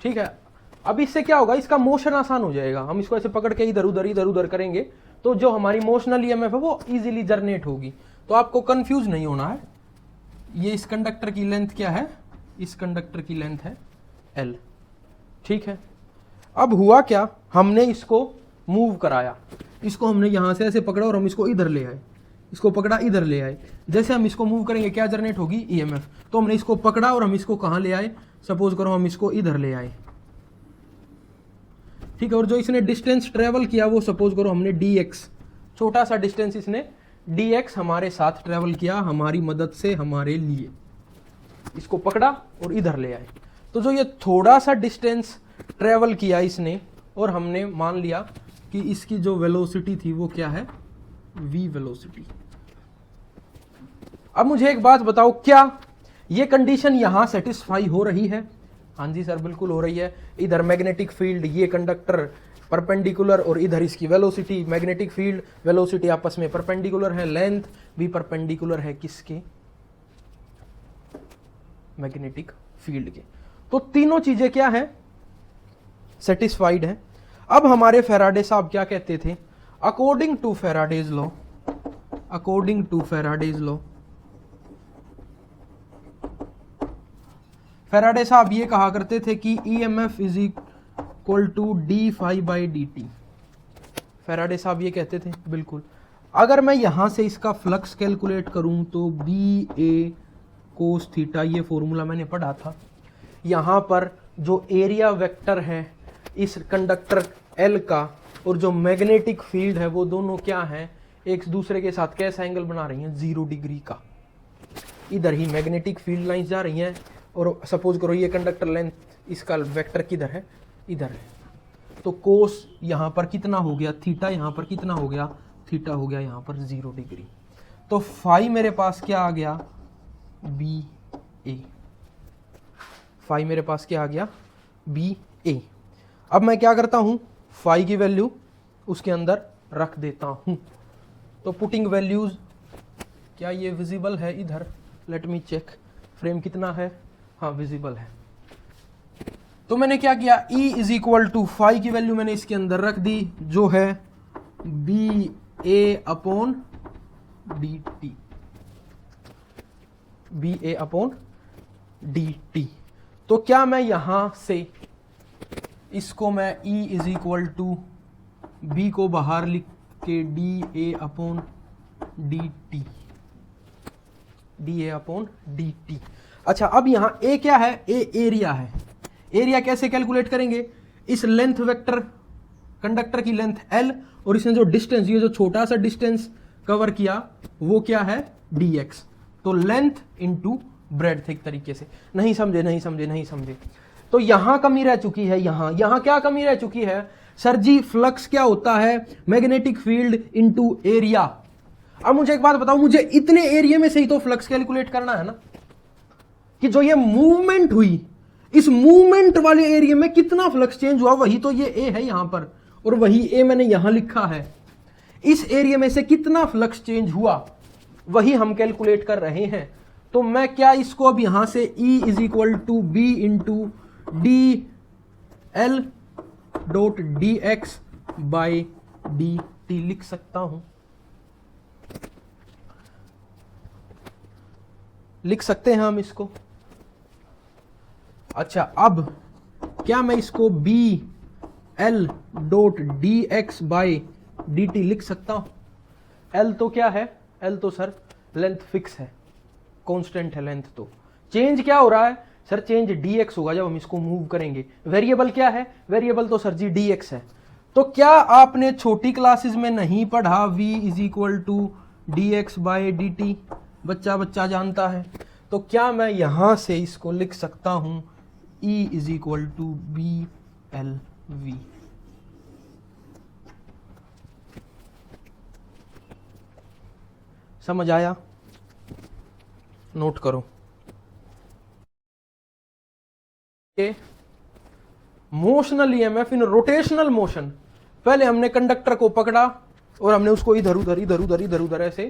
ठीक है। अब इससे क्या होगा, इसका मोशन आसान हो जाएगा। हम इसको ऐसे पकड़ के इधर उधर करेंगे तो जो हमारी मोशनल ईएमएफ है वो इजीली जनरेट होगी। तो आपको कंफ्यूज नहीं होना है। ये इस कंडक्टर की लेंथ क्या है, इस कंडक्टर की लेंथ है L, ठीक है। अब हुआ क्या, हमने इसको मूव कराया, इसको हमने यहां से ऐसे पकड़ा और हम इसको इधर ले आए, इसको पकड़ा इधर ले आए। जैसे हम इसको मूव करेंगे क्या जनरेट होगी, ईएमएफ। तो हमने इसको पकड़ा और हम इसको कहां ले आए, सपोज करो हम इसको इधर ले आए, ठीक है। और जो इसने डिस्टेंस ट्रेवल किया वो सपोज करो हमने dx, छोटा सा डिस्टेंस इसने dx हमारे साथ ट्रेवल किया, हमारी मदद से, हमारे लिए। इसको पकड़ा और इधर ले आए। तो जो ये थोड़ा सा डिस्टेंस ट्रेवल किया इसने, और हमने मान लिया कि इसकी जो वेलोसिटी थी वो क्या है, v वेलोसिटी। अब मुझे एक बात बताओ, क्या ये कंडीशन यहां सेटिस्फाई हो रही है? हाँ जी सर, बिल्कुल हो रही है। इधर मैग्नेटिक फील्ड, ये कंडक्टर परपेंडिकुलर, और इधर इसकी वेलोसिटी, मैग्नेटिक फील्ड वेलोसिटी आपस में परपेंडिकुलर है, लेंथ भी परपेंडिकुलर है किसके, मैग्नेटिक फील्ड के। तो तीनों चीजें क्या है, सेटिस्फाइड है। अब हमारे फैराडे साहब क्या कहते थे, according to Faraday's law, according to Faraday's law, Faraday साहब ये कहा करते थे कि EMF is equal to D phi by D T. Faraday साहब ये कहते थे, बिल्कुल। अगर मैं यहां से इसका फ्लक्स कैलकुलेट करूं तो बी ए कोस थीटा, ये फॉर्मूला मैंने पढ़ा था। यहां पर जो एरिया वेक्टर है इस कंडक्टर L का और जो मैग्नेटिक फील्ड है वो दोनों क्या है, एक दूसरे के साथ कैसा एंगल बना रही हैं, 0 डिग्री का। इधर ही मैग्नेटिक फील्ड लाइंस जा रही हैं, और सपोज करो ये कंडक्टर लेंथ, इसका वेक्टर किधर है, इधर है। तो कोस यहां पर कितना हो गया, थीटा यहां पर कितना हो गया, थीटा हो गया यहां पर 0 डिग्री। तो फाई मेरे पास क्या आ गया, बी ए। फाई मेरे पास क्या आ गया, बी ए। अब मैं क्या करता हूं, फाई की वैल्यू उसके अंदर रख देता हूं। तो पुटिंग वैल्यूज, क्या ये विजिबल है इधर, लेट मी चेक, फ्रेम कितना है, हाँ विजिबल है। तो मैंने क्या किया, E is equal to phi की वैल्यू मैंने इसके अंदर रख दी, जो है B A upon D T, B A upon D T. तो क्या मैं यहां से इसको मैं E is equal to B को बाहर लिख के D A upon D T, D A upon D T. अच्छा, अब यहां ए क्या है, ए एरिया है। एरिया कैसे कैलकुलेट करेंगे, इस लेंथ वेक्टर कंडक्टर की लेंथ L, और इसने जो डिस्टेंस, ये जो छोटा सा डिस्टेंस कवर किया वो क्या है, dx। तो लेंथ इंटू ब्रेड्थ, एक तरीके से। नहीं समझे, नहीं समझे, नहीं समझे। तो यहां कमी रह चुकी है, यहां क्या कमी रह चुकी है, सर जी फ्लक्स क्या होता है, मैग्नेटिक फील्ड इंटू एरिया। अब मुझे एक बात बताओ, मुझे इतने एरिया में से ही तो फ्लक्स कैलकुलेट करना है ना, कि जो ये मूवमेंट हुई, इस मूवमेंट वाले एरिया में कितना फ्लक्स चेंज हुआ, वही तो ये ए है यहां पर, और वही ए मैंने यहां लिखा है। इस एरिया में से कितना फ्लक्स चेंज हुआ वही हम कैलकुलेट कर रहे हैं। तो मैं क्या इसको अब यहां से E is equal to B into D L dot D X by D T लिख सकता हूं, लिख सकते हैं हम इसको। अच्छा, अब क्या मैं इसको B L dot D X by D T लिख सकता हूं? एल तो क्या है, एल तो सर लेंथ फिक्स है, कांस्टेंट है लेंथ। तो चेंज क्या हो रहा है सर, चेंज dx होगा जब हम इसको मूव करेंगे। वेरिएबल क्या है, वेरिएबल तो सर जी dx है। तो क्या आपने छोटी क्लासेस में नहीं पढ़ा v is equal to D X by D T, बच्चा बच्चा जानता है। तो क्या मैं यहां से इसको लिख सकता हूं E is equal to B L V. समझ आया, नोट करो। Motional EMF in rotational motion, पहले हमने कंडक्टर को पकड़ा और हमने उसको इधर उधर इधर उधर इधर उधर ऐसे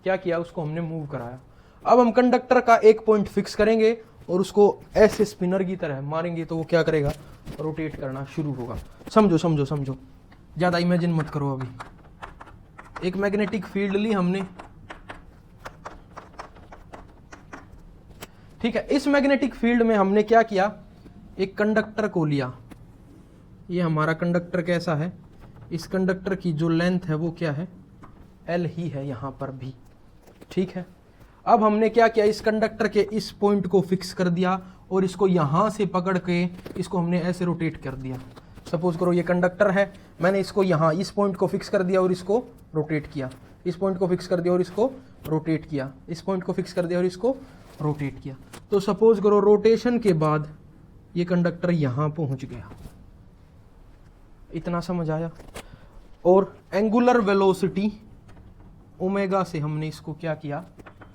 क्या किया, उसको हमने मूव कराया। अब हम कंडक्टर का एक पॉइंट फिक्स करेंगे और उसको ऐसे स्पिनर की तरह मारेंगे तो वो क्या करेगा, रोटेट करना शुरू होगा। समझो समझो समझो, ज़्यादा इमेजिन मत करो। अभी एक मैग्नेटिक फील्ड ली हमने, ठीक है। इस मैग्नेटिक फील्ड में हमने क्या किया, एक कंडक्टर को लिया। ये हमारा कंडक्टर कैसा है, इस कंडक्टर की जो लेंथ है वो क्या है, L ही है यहाँ पर भी, ठीक है। अब हमने क्या किया, इस कंडक्टर के इस पॉइंट को फिक्स कर दिया और इसको यहाँ से पकड़ के इसको हमने ऐसे रोटेट कर दिया। सपोज करो ये कंडक्टर है, मैंने इसको यहाँ इस पॉइंट को फिक्स कर दिया और इसको रोटेट किया, इस पॉइंट को फिक्स कर दिया और इसको रोटेट किया, इस पॉइंट को फिक्स कर दिया और इसको रोटेट किया। तो सपोज करो रोटेशन के बाद ये कंडक्टर यहाँ पहुँच गया। इतना समझ आया। और एंगुलर वेलोसिटी ओमेगा से हमने इसको क्या किया,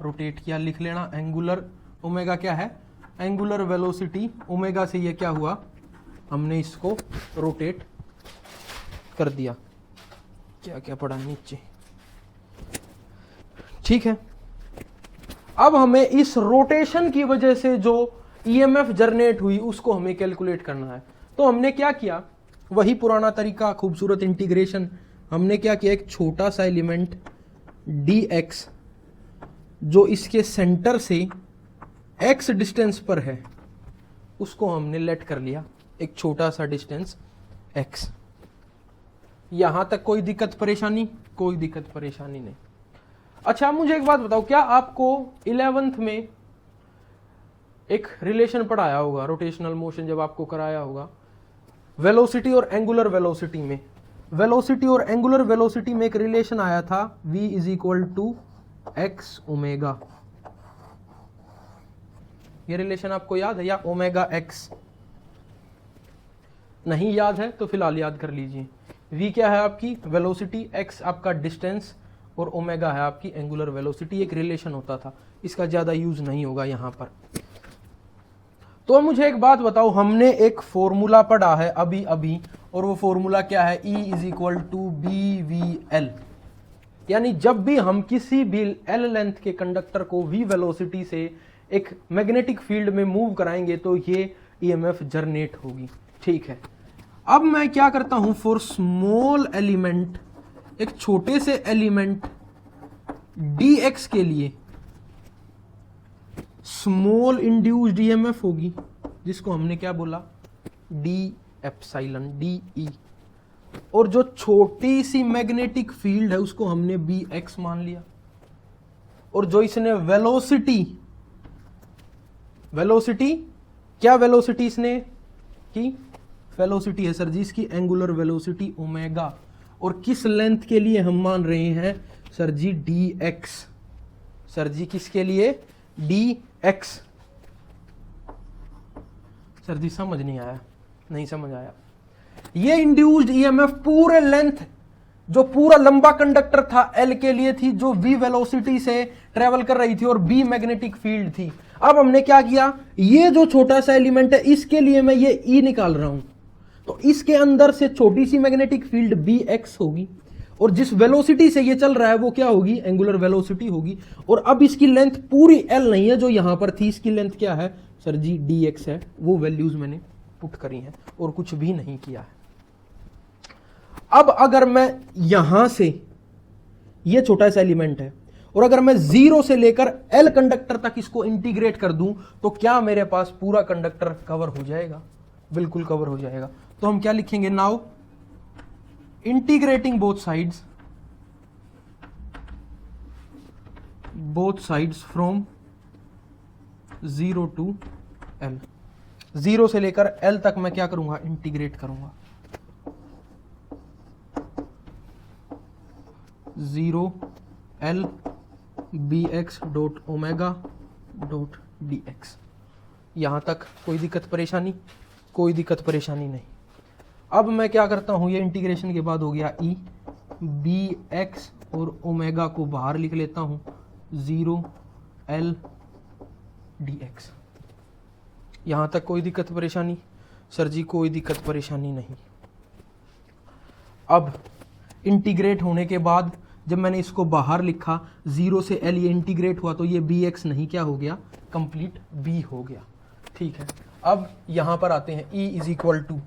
रोटेट किया। लिख लेना, एंगुलर ओमेगा क्या है, एंगुलर वेलोसिटी ओमेगा से ये क्या हुआ, हमने इसको रोटेट कर दिया। क्या क्या पड़ा नीचे, ठीक है। अब हमें इस रोटेशन की वजह से जो ईएमएफ जनरेट हुई उसको हमें कैलकुलेट करना है। तो हमने क्या किया, वही पुराना तरीका, खूबसूरत इंटीग्रेशन। हमने क्या किया, एक छोटा सा एलिमेंट dx जो इसके सेंटर से x डिस्टेंस पर है उसको हमने लेट कर लिया, एक छोटा सा डिस्टेंस x। यहां तक कोई दिक्कत परेशानी, कोई दिक्कत परेशानी नहीं। अच्छा मुझे एक बात बताओ, क्या आपको 11th में एक रिलेशन पढ़ाया होगा, रोटेशनल मोशन जब आपको कराया होगा, वेलोसिटी और एंगुलर वेलोसिटी में, वेलोसिटी और एंगुलर वेलोसिटी में एक रिलेशन आया था v is equal to X omega. ये रिलेशन आपको याद है, या ओमेगा एक्स? नहीं याद है तो फिलहाल याद कर लीजिए। v क्या है आपकी वेलोसिटी, x आपका डिस्टेंस और ओमेगा है आपकी एंगुलर वेलोसिटी। एक रिलेशन होता था, इसका ज्यादा यूज नहीं होगा यहां पर। तो मुझे एक बात बताओ, हमने एक फॉर्मूला पढ़ा है अभी अभी, और वो फॉर्मूला क्या है, E is equal to B V L. यानी जब भी हम किसी भी L लेंथ के कंडक्टर को v वेलोसिटी से एक मैग्नेटिक फील्ड में मूव कराएंगे तो ये EMF जनरेट होगी, ठीक है। अब मैं क्या करता हूं, फॉर स्मॉल एलिमेंट, एक छोटे से एलिमेंट dx के लिए स्मॉल इंड्यूस्ड ईएमएफ होगी, जिसको हमने क्या बोला, डी एप्सिलॉन डी। और जो छोटी सी मैग्नेटिक फील्ड है उसको हमने बी एक्स मान लिया। और जो इसने वेलोसिटी, वेलोसिटी क्या, वेलोसिटी इसने की वेलोसिटी है सर जी इसकी एंगुलर वेलोसिटी ओमेगा। और किस लेंथ के लिए हम मान रहे हैं सर जी, डी एक्स। सर जी किसके लिए, डी एक्स। सर जी समझ नहीं आया, नहीं समझ आया। ये इंड्यूस्ड ईएमएफ पूरे लेंथ, जो पूरा लंबा कंडक्टर था एल के लिए थी, जो v वेलोसिटी से ट्रेवल कर रही थी और b मैग्नेटिक फील्ड थी। अब हमने क्या किया, ये जो छोटा सा एलिमेंट है इसके लिए मैं ये E निकाल रहा हूं, तो इसके अंदर से छोटी सी मैग्नेटिक फील्ड bx होगी, और जिस वेलोसिटी से ये चल रहा है वो क्या होगी, एंगुलर वेलोसिटी होगी। और अब इसकी लेंथ पूरी L नहीं है जो यहां पर थी, इसकी लेंथ क्या है सर जी, dx है। वो वैल्यूज मैंने पुट करी हैं और कुछ भी नहीं किया है। अब अगर मैं यहां से, ये छोटा सा एलिमेंट है, और अगर मैं 0 से लेकर L कंडक्टर तक इसको इंटीग्रेट कर दूं तो क्या मेरे पास पूरा कंडक्टर कवर हो जाएगा? बिल्कुल कवर हो जाएगा। तो हम क्या लिखेंगे, now integrating both sides from 0 to L। 0 से लेकर L तक मैं क्या करूंगा, इंटीग्रेट करूंगा। 0 L bx dot omega dot dx। यहां तक कोई दिक्कत परेशानी, कोई दिक्कत परेशानी नहीं। अब मैं क्या करता हूं, ये इंटीग्रेशन के बाद हो गया E, bx और ओमेगा को बाहर लिख लेता हूं, 0 L dx। यहां तक कोई दिक्कत परेशानी? सर जी कोई दिक्कत परेशानी नहीं। अब इंटीग्रेट होने के बाद जब मैंने इसको बाहर लिखा, 0 से L ये इंटीग्रेट हुआ तो ये bx नहीं क्या हो गया, कंप्लीट b हो गया। ठीक है, अब यहां पर आते हैं, E is equal to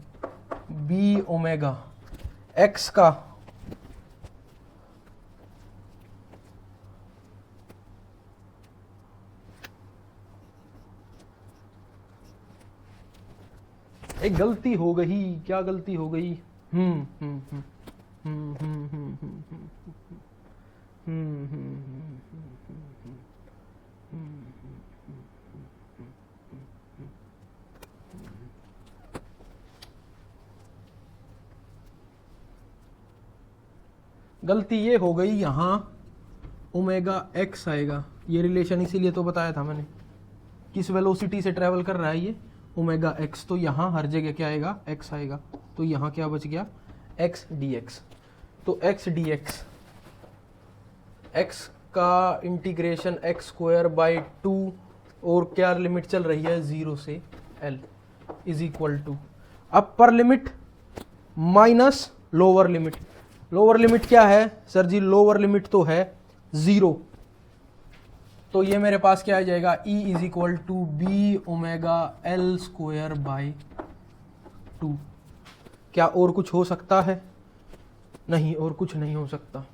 B omega X का एक गलती हो गई, क्या गलती हो गई? हम्म हम्म हम्म हम्म हम्म हम्म हम्म हम्म हम्म गलती ये हो गई, यहाँ ओमेगा एक्स आएगा, ये रिलेशन इसीलिए तो बताया था मैंने, किस वेलोसिटी से ट्रेवल कर रहा है ये, ओमेगा एक्स, तो यहाँ हर जगह क्या आएगा, एक्स आएगा, तो यहाँ क्या बच गया, एक्स डी एक्स। तो एक्स डी एक्स, एक्स का इंटीग्रेशन एक्स स्क्वायर बाई 2 और क्या लिमिट चल रही है 0 से l is equal to upper limit minus lower limit. Lower limit क्या है सर जी? लोअर लिमिट तो है 0, तो ये मेरे पास क्या आ जाएगा, E is equal to B omega L square by 2। क्या और कुछ हो सकता है? नहीं, और कुछ नहीं हो सकता,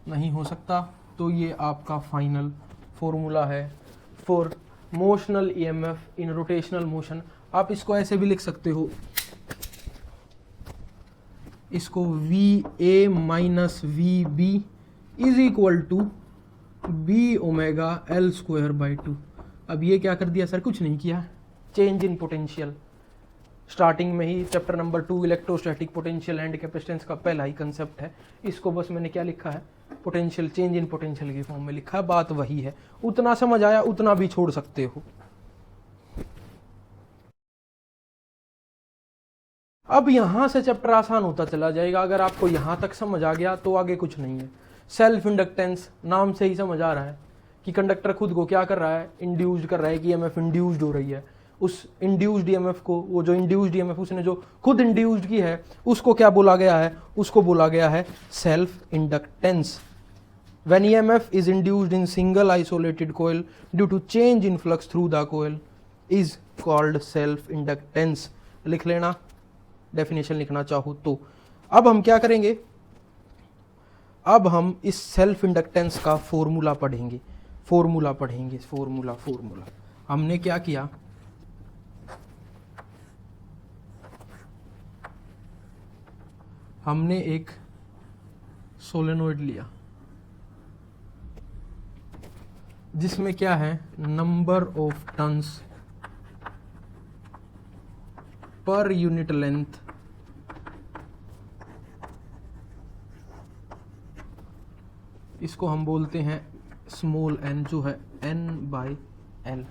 नहीं हो सकता। तो ये आपका फाइनल फॉर्मूला है for motional EMF in rotational motion. आप इसको ऐसे भी लिख सकते हो, इसको V A minus V B is equal to B omega L square by 2। अब ये क्या कर दिया सर? कुछ नहीं किया, चेंज इन पोटेंशियल। स्टार्टिंग में ही chapter number 2 electrostatic potential and capacitance का पहला ही कंसेप्ट है, इसको बस मैंने क्या लिखा है, पोटेंशियल, चेंज इन पोटेंशियल की फॉर्म में लिखा है। बात वही है, उतना समझ आया उतना भी छोड़ सकते हो। अब यहां से चैप्टर आसान होता चला जाएगा, अगर आपको यहां तक समझ आ गया तो आगे कुछ नहीं है। सेल्फ इंडक्टेंस, नाम से ही समझ आ रहा है कि कंडक्टर खुद को क्या कर रहा है, इंड्यूस्ड कर रहा है, कि ईएमएफ इंड्यूस्ड हो रही है। उस इंड्यूस्ड ईएमएफ को, वो जो इंड्यूस्ड ईएमएफ उसने जो खुद इंड्यूस्ड की है, उसको क्या बोला गया है? उसको बोला गया है self inductance. When EMF is induced in single isolated coil due to change in flux through the coil is called self inductance. लिख लेना, डेफिनेशन लिखना चाहो तो। अब हम क्या करेंगे, अब हम इस सेल्फ इंडक्टेंस का फॉर्मूला पढ़ेंगे, फॉर्मूला। हमने क्या किया, हमने एक सोलेनोइड लिया जिसमें क्या है, number of turns per unit length इसको हम बोलते हैं स्मॉल n, जो है n बाई एल।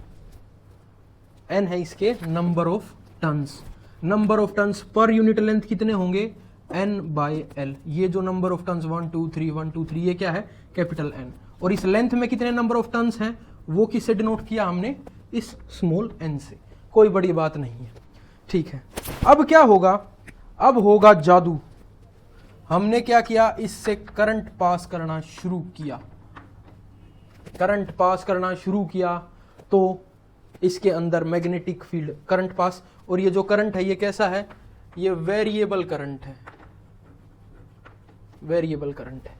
n है इसके number of turns, number of turns per unit length कितने होंगे, n बाई एल। ये जो नंबर ऑफ टर्न्स 1 2 3 1 2 3 ये क्या है, कैपिटल N। और इस लेंथ में कितने नंबर ऑफ टर्न्स हैं, वो किससे डिनोट किया हमने, इस स्मॉल n से। कोई बड़ी बात नहीं है, ठीक है। अब क्या होगा, अब होगा जादू। हमने क्या किया, इससे करंट पास करना शुरू किया, करंट पास करना शुरू किया, तो इसके अंदर मैग्नेटिक फील्ड, करंट पास, और ये जो करंट है ये कैसा है, ये वेरिएबल करंट है, वेरिएबल करंट है।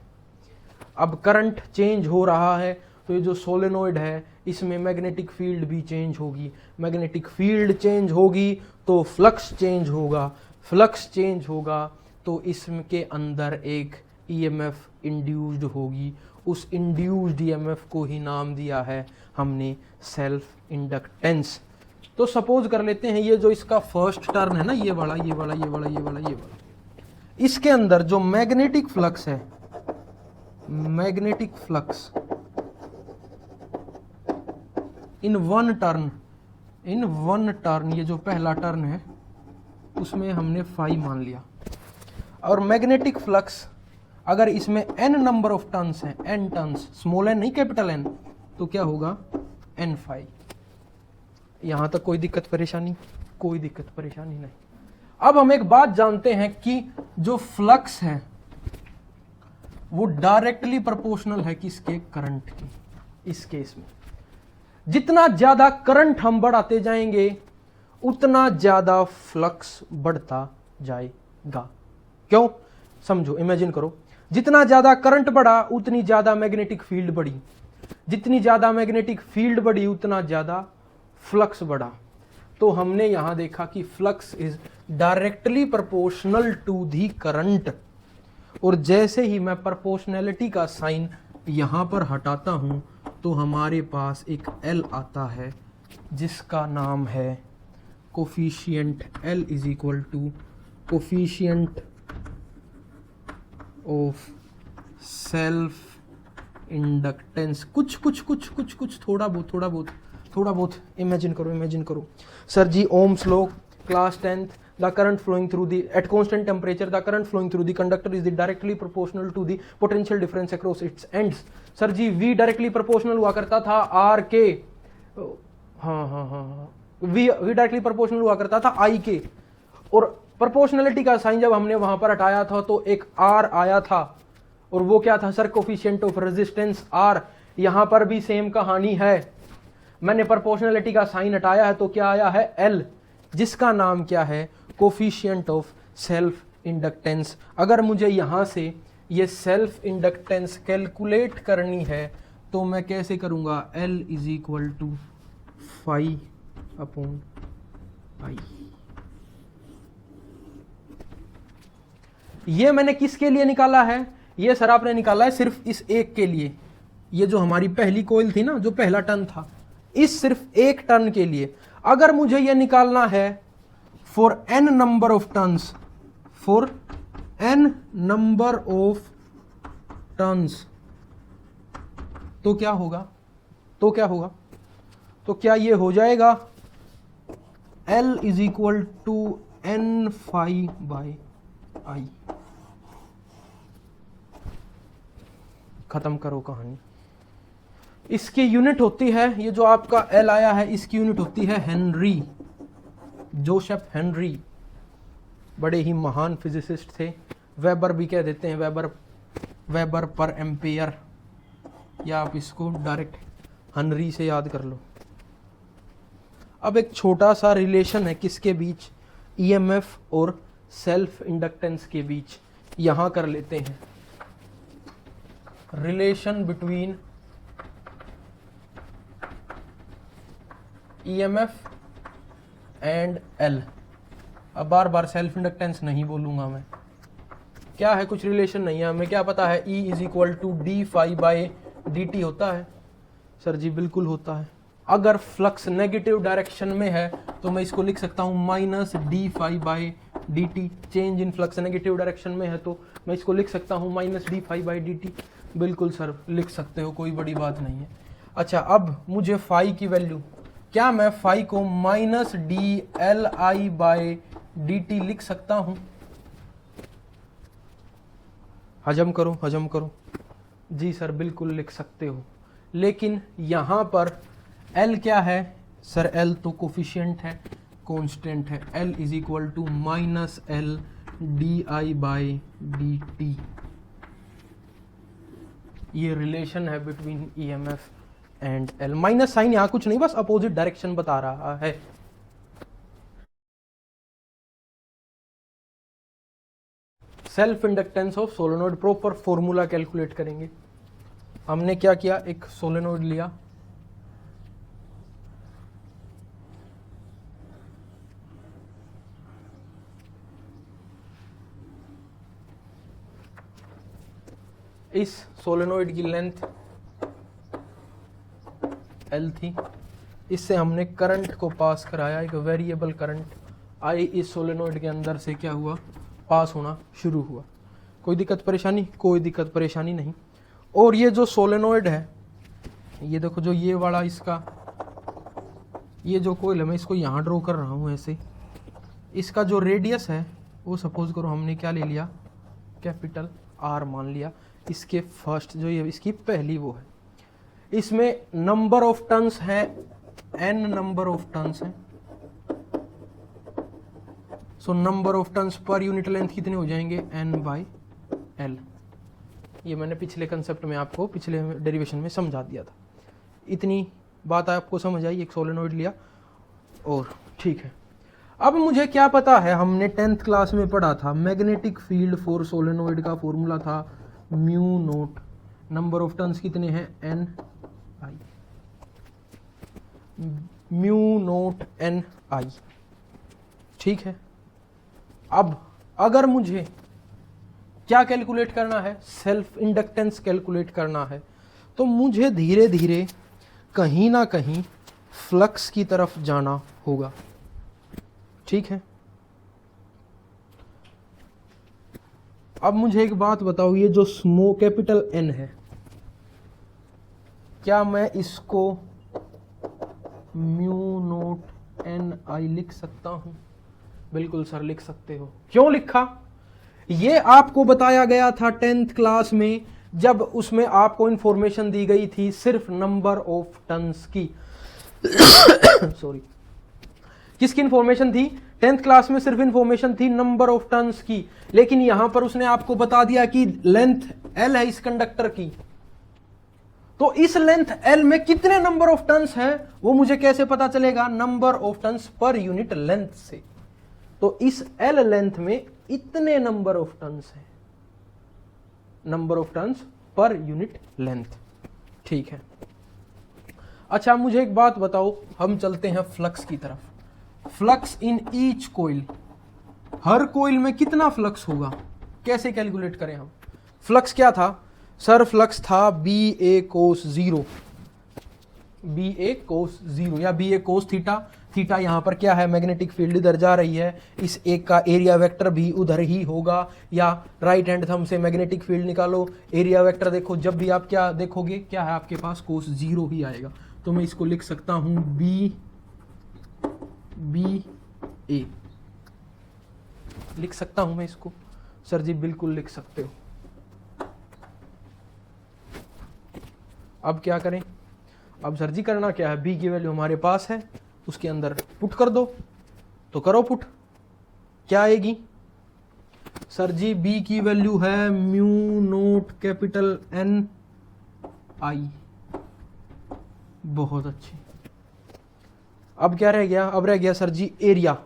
अब करंट चेंज हो रहा है, तो ये जो सोलेनोइड है इसमें मैग्नेटिक फील्ड भी चेंज होगी, मैग्नेटिक फील्ड चेंज होगी तो फ्लक्स चेंज होगा, फ्लक्स चेंज होगा तो इसके अंदर एक ईएमएफ इंड्यूस्ड होगी। उस इंड्यूस्ड ईएमएफ को ही नाम दिया है हमने सेल्फ इंडक्टेंस। तो सपोज कर लेते हैं ये जो इसका फर्स्ट टर्न है ना, ये वाला, इसके अंदर जो मैग्नेटिक फ्लक्स है, magnetic flux in one turn, ये जो पहला टर्न है उसमें हमने फाई मान लिया। और मैग्नेटिक फ्लक्स अगर इसमें n नंबर ऑफ टर्न्स हैं, n टर्न्स, स्मॉल n नहीं कैपिटल N, तो क्या होगा, n फाई। यहां तक कोई दिक्कत परेशानी? कोई दिक्कत परेशानी नहीं। अब हम एक बात जानते हैं कि जो फ्लक्स है वो डायरेक्टली प्रोपोर्शनल है किसके, करंट की। इस केस में जितना ज्यादा करंट हम बढ़ाते जाएंगे उतना ज्यादा फ्लक्स बढ़ता जाएगा। क्यों? समझो, इमेजिन करो, जितना ज्यादा करंट बढ़ा उतनी ज्यादा मैग्नेटिक फील्ड बढ़ी, जितनी ज्यादा मैग्नेटिक फील्ड बढ़ी उतना ज्यादा फ्लक्स बढ़ा। तो हमने यहां देखा कि flux is directly proportional to the current. और जैसे ही मैं प्रोपोर्शनैलिटी का साइन यहां पर हटाता हूं तो हमारे पास एक L आता है जिसका नाम है coefficient L is equal to coefficient of self inductance. कुछ थोड़ा बहुत इमेजिन करो। Sir ji, Ohm's law, class 10th, the current flowing through the at constant temperature the current flowing through the conductor is directly proportional to the potential difference across its ends। Sir ji, V directly proportional हुआ करता था R के, हाँ, V डायरेक्टली प्रोपोर्शनल हुआ करता था I के, और प्रोपोर्शनलिटी का साइन जब हमने वहां पर हटाया था तो एक R आया था, और वो क्या था sir? Coefficient of resistance R। यहां पर भी सेम कहानी है, मैंने प्रोपोर्शनलिटी का साइन हटाया है तो क्या आया है? L, जिसका नाम क्या है? Coefficient of self inductance. अगर मुझे यहां से ये सेल्फ इंडक्टेंस कैलकुलेट करनी है तो मैं कैसे करूंगा? L is equal to 5/I। ये मैंने किसके लिए निकाला है? ये सर आपने निकाला है सिर्फ इस एक के लिए। ये जो हमारी पहली कोयल थी ना, जो पहला टर्न था, इस सिर्फ एक टर्न के लिए। अगर मुझे ये निकालना है for n number of turns, for n number of turns, तो क्या होगा? तो क्या ये हो जाएगा L is equal to N∅/I। खत्म करो कहानी। इसकी यूनिट होती है, ये जो आपका L आया है इसकी यूनिट होती है हेनरी। जोसेफ हेनरी बड़े ही महान फिजिसिस्ट थे, वेबर भी कह देते हैं, वेबर पर एम्पेयर, या आप इसको डायरेक्ट हेनरी से याद कर लो। अब एक छोटा सा रिलेशन है किसके बीच? ईएमएफ और सेल्फ इंडक्टेंस के बीच। यहां कर लेते हैं relation between EMF and L। अब बार बार सेल्फ इंडक्टेंस नहीं बोलूंगा मैं, क्या है? कुछ रिलेशन नहीं है, हमें क्या पता है? E is equal to d∅/dt होता है। सर जी बिल्कुल होता है। अगर फ्लक्स नेगेटिव डायरेक्शन में है तो मैं इसको लिख सकता हूं -d∅/dt। Change in flux negative direction में है तो मैं इसको लिख सकता हूं -d∅/dt। बिल्कुल सर, लिख सकते हो, कोई बड़ी बात नहीं है। अच्छा, अब मुझे फाई की वैल्यू, क्या मैं फाई को -dLi/dt लिख सकता हूं? हजम करो। जी सर, बिल्कुल लिख सकते हो, लेकिन यहां पर L क्या है? सर L तो कोफिशिएंट है, कांस्टेंट है। L is equal to -L/di/dt। ये रिलेशन है between EMF and L। Minus sign यहां कुछ नहीं, बस अपोजिट डायरेक्शन बता रहा है। Self inductance of solenoid, proper formula calculate करेंगे। हमने क्या किया? एक सोलेनोइड लिया, इस सोलेनोइड की लेंथ L थी, इससे हमने करंट को पास कराया, एक वेरिएबल करंट I इस सोलेनोइड के अंदर से क्या हुआ? पास होना शुरू हुआ। कोई दिक्कत परेशानी? कोई दिक्कत परेशानी नहीं। और ये जो सोलेनोइड है, ये देखो, जो ये वाला इसका, ये जो कोयल है, मैं इसको यहाँ ड्रॉ कर रहा हूँ ऐसे। इसका जो रेडियस है वो सपोज करो हमने क्या ले लिया? कैपिटल R मान लिया। इसके फर्स्ट जो ये इसकी पहली वो है, इसमें नंबर ऑफ टर्न्स है n नंबर ऑफ टर्न्स है। So number of turns per unit length कितने हो जाएंगे? n/L। ये मैंने पिछले कंसेप्ट में आपको, पिछले डेरिवेशन में समझा दिया था। इतनी बात आपको समझ आई, एक सोलेनोइड लिया और ठीक है। अब मुझे क्या पता है, हमने 10th क्लास में पढ़ा था मैग्नेटिक फील्ड फॉर सोलेनोइड का फॉर्मूला था mu naught, number of turns कितने हैं एन आई, म्यू नोट एन आई, ठीक है। अब अगर मुझे क्या कैलकुलेट करना है, सेल्फ इंडक्टेंस कैलकुलेट करना है, तो मुझे धीरे धीरे कहीं ना कहीं फ्लक्स की तरफ जाना होगा, ठीक है। अब मुझे एक बात बताओ, ये जो स्मॉल कैपिटल एन है, क्या मैं इसको म्यू नोट एन आई लिख सकता हूं? बिल्कुल सर लिख सकते हो। क्यों लिखा? ये आपको बताया गया था 10th क्लास में, जब उसमें आपको इंफॉर्मेशन दी गई थी सिर्फ नंबर ऑफ टर्न्स की सॉरी, किसकी इंफॉर्मेशन थी? 10th क्लास में सिर्फ इंफॉर्मेशन थी नंबर ऑफ टर्न्स की, लेकिन यहां पर उसने आपको बता दिया कि लेंथ एल है इस कंडक्टर की, तो इस लेंथ एल में कितने नंबर ऑफ टर्न्स है वो मुझे कैसे पता चलेगा? Number of turns per unit length से। तो इस एल लेंथ में इतने नंबर ऑफ टर्न्स है, number of turns per unit length, ठीक है। अच्छा मुझे एक बात बताओ, हम चलते हैं फ्लक्स की तरफ। फ्लक्स इन ईच कोइल, हर कोइल में कितना फ्लक्स होगा, कैसे कैलकुलेट करें हम? फ्लक्स क्या था सर? फ्लक्स था बी ए कोस 0, बी ए कोस 0 या बी ए कोस थीटा। थीटा यहां पर क्या है? मैग्नेटिक फील्ड इधर जा रही है, इस एक का एरिया वेक्टर भी उधर ही होगा, या राइट हैंड थंब से मैग्नेटिक फील्ड निकालो, एरिया वेक्टर देखो, जब भी आप क्या देखोगे, क्या है आपके पास? कोस 0 ही आएगा। तो मैं इसको लिख सकता हूं बी ए, लिख सकता हूं मैं इसको? सर जी बिल्कुल लिख सकते हो। अब क्या करें? अब सर जी करना क्या है, बी की वैल्यू हमारे पास है, उसके अंदर पुट कर दो, तो करो पुट, क्या आएगी? सर जी बी की वैल्यू है म्यू नोट कैपिटल एन आई, बहुत अच्छी। अब क्या रह गया? अब रह गया सर जी एरिया,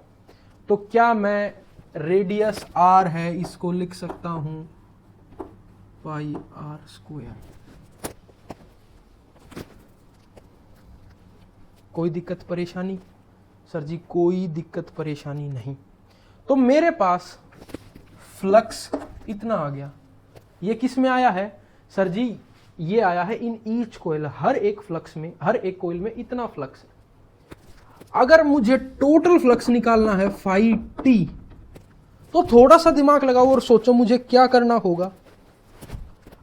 तो क्या मैं रेडियस आर है इसको लिख सकता हूं पाई आर स्क्वायर? कोई दिक्कत परेशानी? सर जी कोई दिक्कत परेशानी नहीं। तो मेरे पास फ्लक्स इतना आ गया। ये किस में आया है सर जी? ये आया है इन ईच कोइल, हर एक फ्लक्स में, हर एक कोइल में इतना फ्लक्स है। अगर मुझे टोटल फ्लक्स निकालना है फाई टी, तो थोड़ा सा दिमाग लगाओ और सोचो मुझे क्या करना होगा।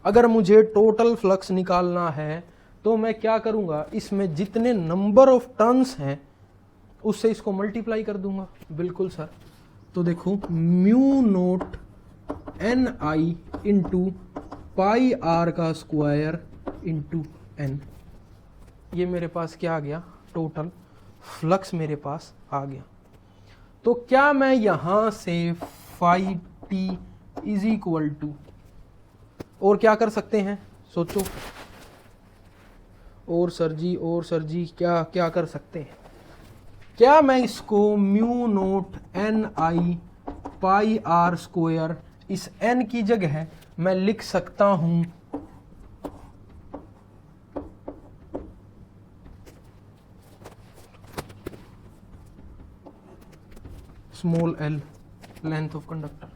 अगर मुझे टोटल फ्लक्स निकालना है तो मैं क्या करूंगा? इसमें जितने नंबर ऑफ टर्न्स हैं उससे इसको मल्टीप्लाई कर दूंगा। बिल्कुल सर। तो देखो mu naught N I into pi R का स्क्वायर इंटू एन, ये मेरे पास क्या आ गया? टोटल फ्लक्स मेरे पास आ गया। तो क्या मैं यहां से phi T is equal to, और क्या कर सकते हैं सोचो? और सर जी क्या क्या कर सकते हैं? क्या मैं इसको mu naught N I pi R square, इस एन की जगह मैं लिख सकता हूं small L, length of conductor.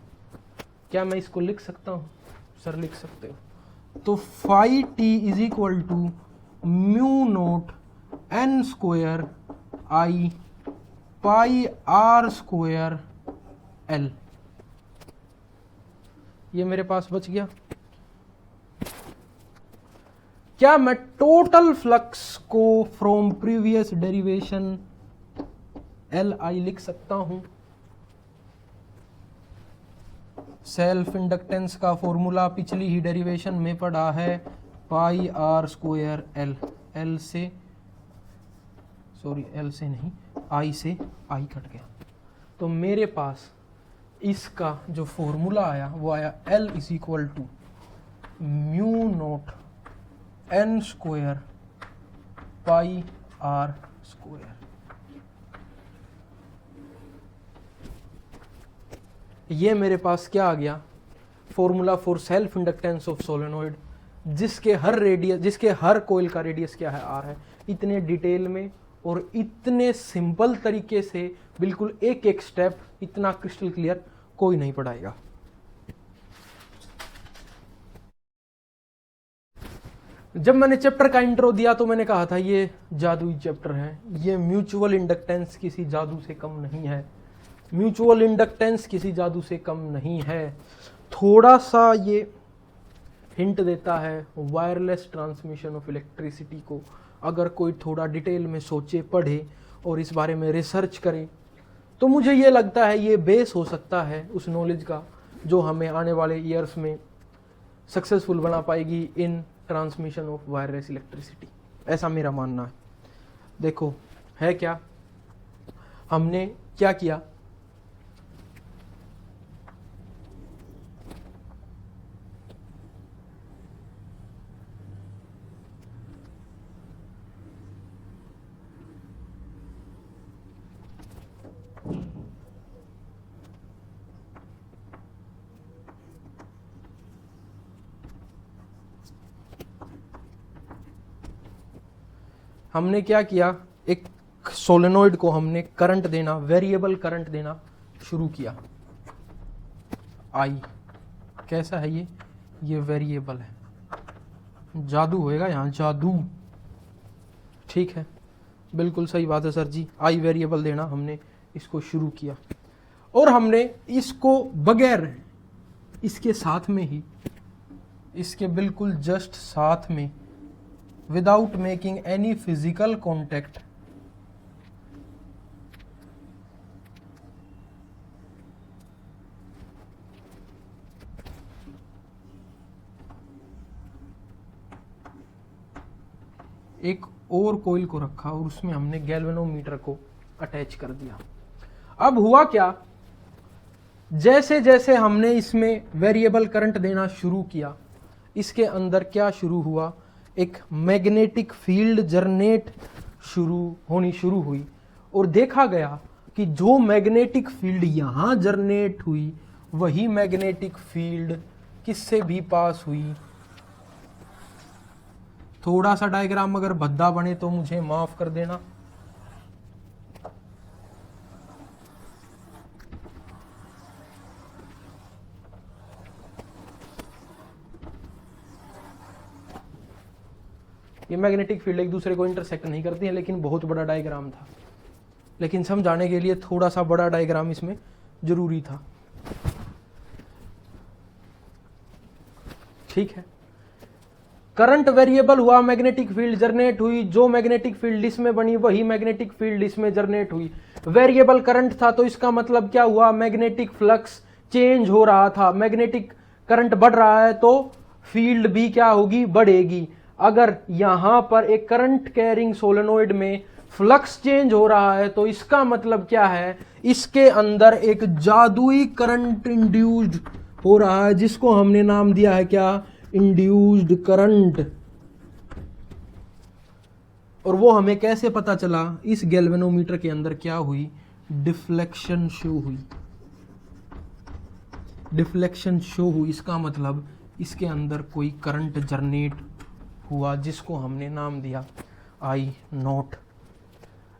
क्या मैं इसको लिख सकता हूं? सर लिख सकते हो। तो phi T is equal to mu naught N square I pi R square L, ये मेरे पास बच गया। क्या मैं टोटल फ्लक्स को from previous derivation L I लिख सकता हूं? सेल्फ इंडक्टेंस का फॉर्मूला पिछली ही डेरिवेशन में पढ़ा है, पाई आर स्क्वायर एल, एल से सॉरी एल से नहीं, आई से आई कट गया। तो मेरे पास इसका जो फॉर्मूला आया वो आया L is equal to mu naught N square pi R square. ये मेरे पास क्या आ गया, formula for self inductance of solenoid, जिसके हर कोयल का रेडियस क्या है, आर है। इतने डिटेल में और इतने सिंपल तरीके से, बिल्कुल एक एक स्टेप इतना क्रिस्टल क्लियर कोई नहीं पढ़ाएगा। जब मैंने चैप्टर का इंट्रो दिया तो मैंने कहा था ये जादुई चैप्टर है, ये म्यूचुअल इंडक्टेंस किसी जादू से कम नहीं है, म्यूचुअल इंडक्टेंस किसी जादू से कम नहीं है। थोड़ा सा ये हिंट देता है वायरलेस ट्रांसमिशन ऑफ इलेक्ट्रिसिटी को। अगर कोई थोड़ा डिटेल में सोचे, पढ़े और इस बारे में रिसर्च करे तो मुझे ये लगता है ये बेस हो सकता है उस नॉलेज का जो हमें आने वाले ईयर्स में सक्सेसफुल बना पाएगी इन ट्रांसमिशन ऑफ वायरलेस इलेक्ट्रिसिटी, ऐसा मेरा मानना है। देखो है क्या, हमने क्या किया, हमने क्या किया, एक सोलेनोइड को हमने करंट देना, वेरिएबल करंट देना शुरू किया। आई कैसा है ये वेरिएबल है, जादू होएगा यहाँ, जादू। ठीक है, बिल्कुल सही बात है सर जी। आई वेरिएबल देना हमने इसको शुरू किया और हमने इसको बगैर, इसके साथ में ही, इसके बिल्कुल जस्ट साथ में, without making any physical contact, एक और कोयल को रखा और उसमें हमने गैल्वेनोमीटर को अटैच कर दिया। अब हुआ क्या, जैसे जैसे हमने इसमें वेरिएबल करंट देना शुरू किया, इसके अंदर क्या शुरू हुआ, एक मैग्नेटिक फील्ड जनरेट होनी शुरू हुई और देखा गया कि जो मैग्नेटिक फील्ड यहां जनरेट हुई वही मैग्नेटिक फील्ड किससे भी पास हुई। थोड़ा सा डायग्राम अगर भद्दा बने तो मुझे माफ कर देना। ये मैग्नेटिक फील्ड एक दूसरे को इंटरसेक्ट नहीं करती है, लेकिन बहुत बड़ा डायग्राम था, लेकिन समझाने के लिए थोड़ा सा बड़ा डायग्राम इसमें जरूरी था। ठीक है, करंट वेरिएबल हुआ, मैग्नेटिक फील्ड जनरेट हुई, जो मैग्नेटिक फील्ड इसमें बनी वही मैग्नेटिक फील्ड इसमें जनरेट हुई। वेरिएबल करंट था तो इसका मतलब क्या हुआ, मैग्नेटिक फ्लक्स चेंज हो रहा था, मैग्नेटिक करंट बढ़ रहा है तो फील्ड भी क्या होगी, बढ़ेगी। अगर यहां पर एक करंट कैरिंग सोलेनोइड में फ्लक्स चेंज हो रहा है तो इसका मतलब क्या है, इसके अंदर एक जादुई करंट इंड्यूस्ड हो रहा है, जिसको हमने नाम दिया है क्या, इंड्यूस्ड करंट। और वो हमें कैसे पता चला, इस गैल्वेनोमीटर के अंदर क्या हुई, डिफ्लेक्शन शो हुई, डिफ्लेक्शन शो हुई। इसका मतलब इसके अंदर कोई करंट जनरेट हुआ जिसको हमने नाम दिया आई नॉट।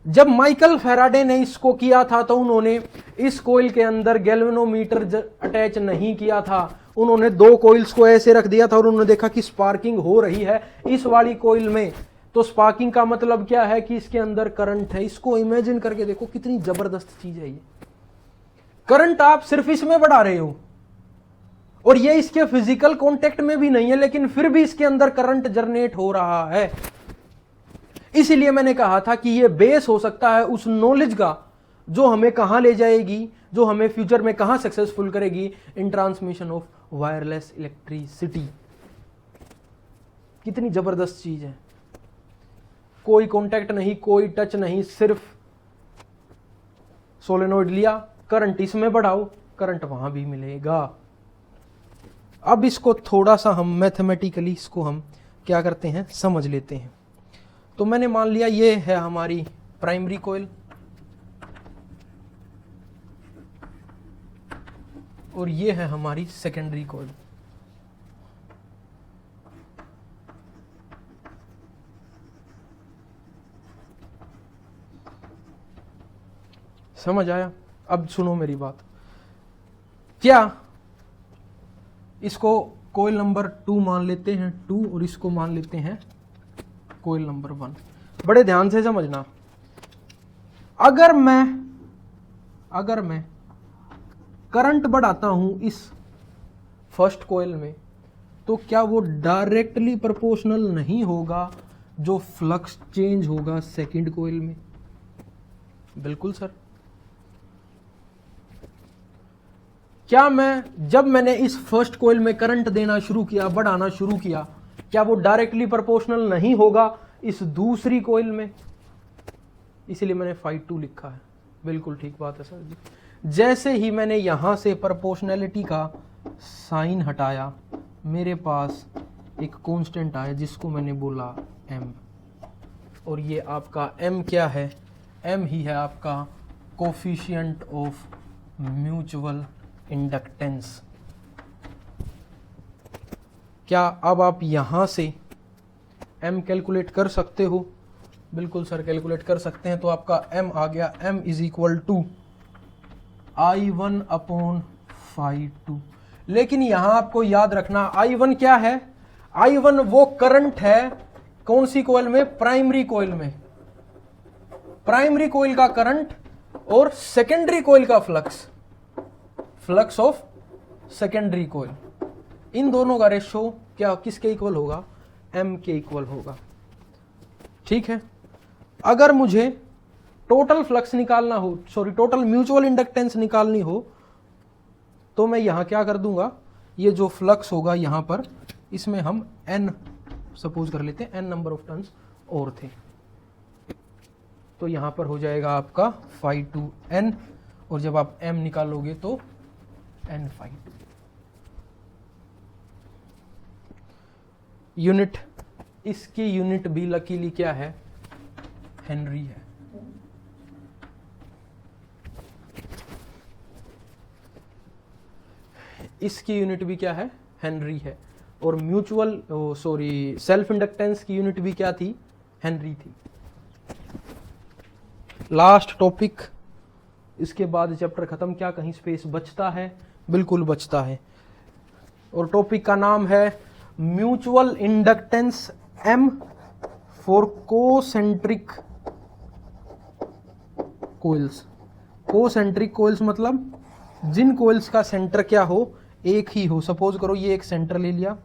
जब माइकल फैराडे ने इसको किया था तो उन्होंने इस कोयल के अंदर गैल्वेनोमीटर अटैच नहीं किया था, उन्होंने दो कोइल्स को ऐसे रख दिया था और उन्होंने देखा कि स्पार्किंग हो रही है इस वाली कोयल में। तो स्पार्किंग का मतलब क्या है कि इसके अंदर करंट है। इसको इमेजिन करके देखो कितनी जबरदस्त चीज है ये। करंट आप सिर्फ इसमें बढ़ा रहे हो और ये इसके फिजिकल कांटेक्ट में भी नहीं है, लेकिन फिर भी इसके अंदर करंट जनरेट हो रहा है। इसीलिए मैंने कहा था कि ये बेस हो सकता है उस नॉलेज का जो हमें कहां ले जाएगी, जो हमें फ्यूचर में कहां सक्सेसफुल करेगी इन ट्रांसमिशन ऑफ वायरलेस इलेक्ट्रिसिटी। कितनी जबरदस्त चीज है, कोई कांटेक्ट नहीं, कोई टच नहीं, सिर्फ सोलेनोइड लिया, करंट इसमें बढ़ाओ, करंट वहां भी मिलेगा। अब इसको थोड़ा सा हम मैथमेटिकली इसको हम क्या करते हैं, समझ लेते हैं। तो मैंने मान लिया ये है हमारी प्राइमरी कोयल और ये है हमारी सेकेंडरी कोयल। समझ आया? अब सुनो मेरी बात। क्या इसको कोयल नंबर 2 मान लेते हैं 2 और इसको मान लेते हैं कोयल नंबर 1। बड़े ध्यान से समझना, अगर मैं करंट बढ़ाता हूं इस फर्स्ट कोयल में, तो क्या वो डायरेक्टली प्रोपोर्शनल नहीं होगा जो फ्लक्स चेंज होगा सेकंड कोयल में? बिल्कुल सर। क्या जब मैंने इस फर्स्ट कोयल में करंट देना शुरू किया, बढ़ाना शुरू किया, क्या वो डायरेक्टली प्रोपोर्शनल नहीं होगा इस दूसरी कोयल में? इसलिए मैंने phi2 लिखा है। बिल्कुल ठीक बात है सर जी। जैसे ही मैंने यहां से प्रोपोर्शनैलिटी का साइन हटाया, मेरे पास एक कांस्टेंट आया जिसको मैंने बोला m, और ये आपका m क्या है? m ही है आपका कोफिशिएंट ऑफ म्यूचुअल इंडक्टेंस। क्या अब आप यहां से m कैलकुलेट कर सकते हो? बिल्कुल सर कैलकुलेट कर सकते हैं। तो आपका m आ गया, m is equal to I1 upon phi2। लेकिन यहां आपको याद रखना I1 क्या है? I1 वो करंट है कौन सी कोयल में? प्राइमरी कोयल में। प्राइमरी कोयल का करंट और सेकेंडरी कोयल का फ्लक्स ऑफ सेकेंडरी कोयल, इन दोनों का रेशो क्या किसके इक्वल होगा? m के इक्वल होगा। ठीक है। अगर मुझे टोटल फ्लक्स निकालना हो, टोटल म्यूचुअल इंडक्टेंस निकालनी हो, तो मैं यहां क्या कर दूंगा, ये जो फ्लक्स होगा यहां पर, इसमें हम n सपोज कर लेते हैं, n नंबर ऑफ टर्न्स और थे, तो यहां पर हो जाएगा आपका phi2n, और जब आप m निकालोगे तो n phi2। यूनिट, इसकी यूनिट भी लकीली क्या है? हेनरी है। इसकी यूनिट भी क्या है? हेनरी है। और सेल्फ इंडक्टेंस की यूनिट भी क्या थी? हेनरी थी। लास्ट टॉपिक, इसके बाद चैप्टर खत्म। क्या कहीं स्पेस बचता है? बिल्कुल बचता है। और टॉपिक का नाम है mutual inductance M for concentric coils. Concentric coils मतलब जिन कोइल्स का सेंटर क्या हो? एक ही हो। सपोज करो ये एक सेंटर ले लिया,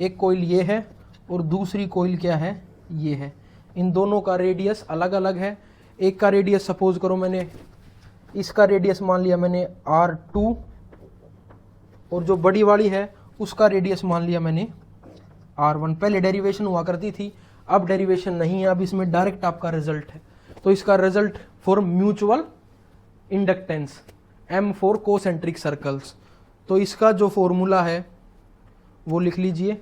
एक कोइल ये है और दूसरी कोइल क्या है? ये है। इन दोनों का रेडियस अलग अलग है। एक का रेडियस सपोज करो मैंने, इसका रेडियस मान लिया मैंने R2, और जो बड़ी वाली है उसका रेडियस मान लिया मैंने R1। पहले डेरिवेशन हुआ करती थी, अब डेरिवेशन नहीं है, अब इसमें डायरेक्ट आपका रिजल्ट है। तो इसका result for mutual inductance M for concentric circles, तो इसका जो फॉर्मूला है वो लिख लीजिए,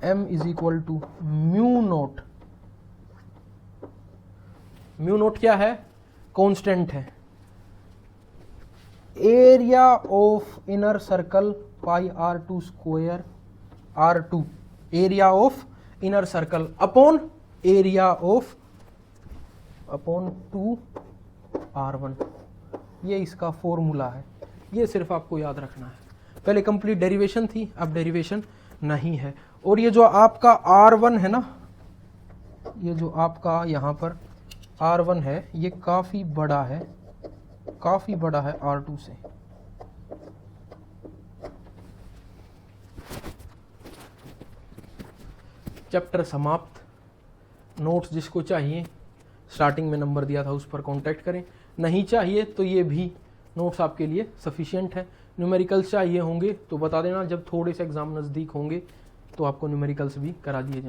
M is equal to mu naught. Mu naught क्या है? कांस्टेंट है। Area of inner circle pi R2 square R2, area of inner circle upon area of upon 2R1। ये इसका फॉर्मूला है। ये सिर्फ आपको याद रखना है। पहले कंप्लीट डेरिवेशन थी, अब डेरिवेशन नहीं है। और ये जो आपका R1 है ना, ये जो आपका यहाँ पर R1 है, ये काफ़ी बड़ा है, काफ़ी बड़ा है R2 से। चैप्टर समाप्त। नोट्स जिसको चाहिए, स्टार्टिंग में नंबर दिया था उस पर कांटेक्ट करें। नहीं चाहिए तो ये भी नोट्स आपके लिए सफिशिएंट है। न्यूमेरिकल्स चाहिए होंगे तो बता देना, जब थोड़े से एग्जाम नज़दीक होंगे तो आपको न्यूमेरिकल्स भी करा दिए जाएंगे।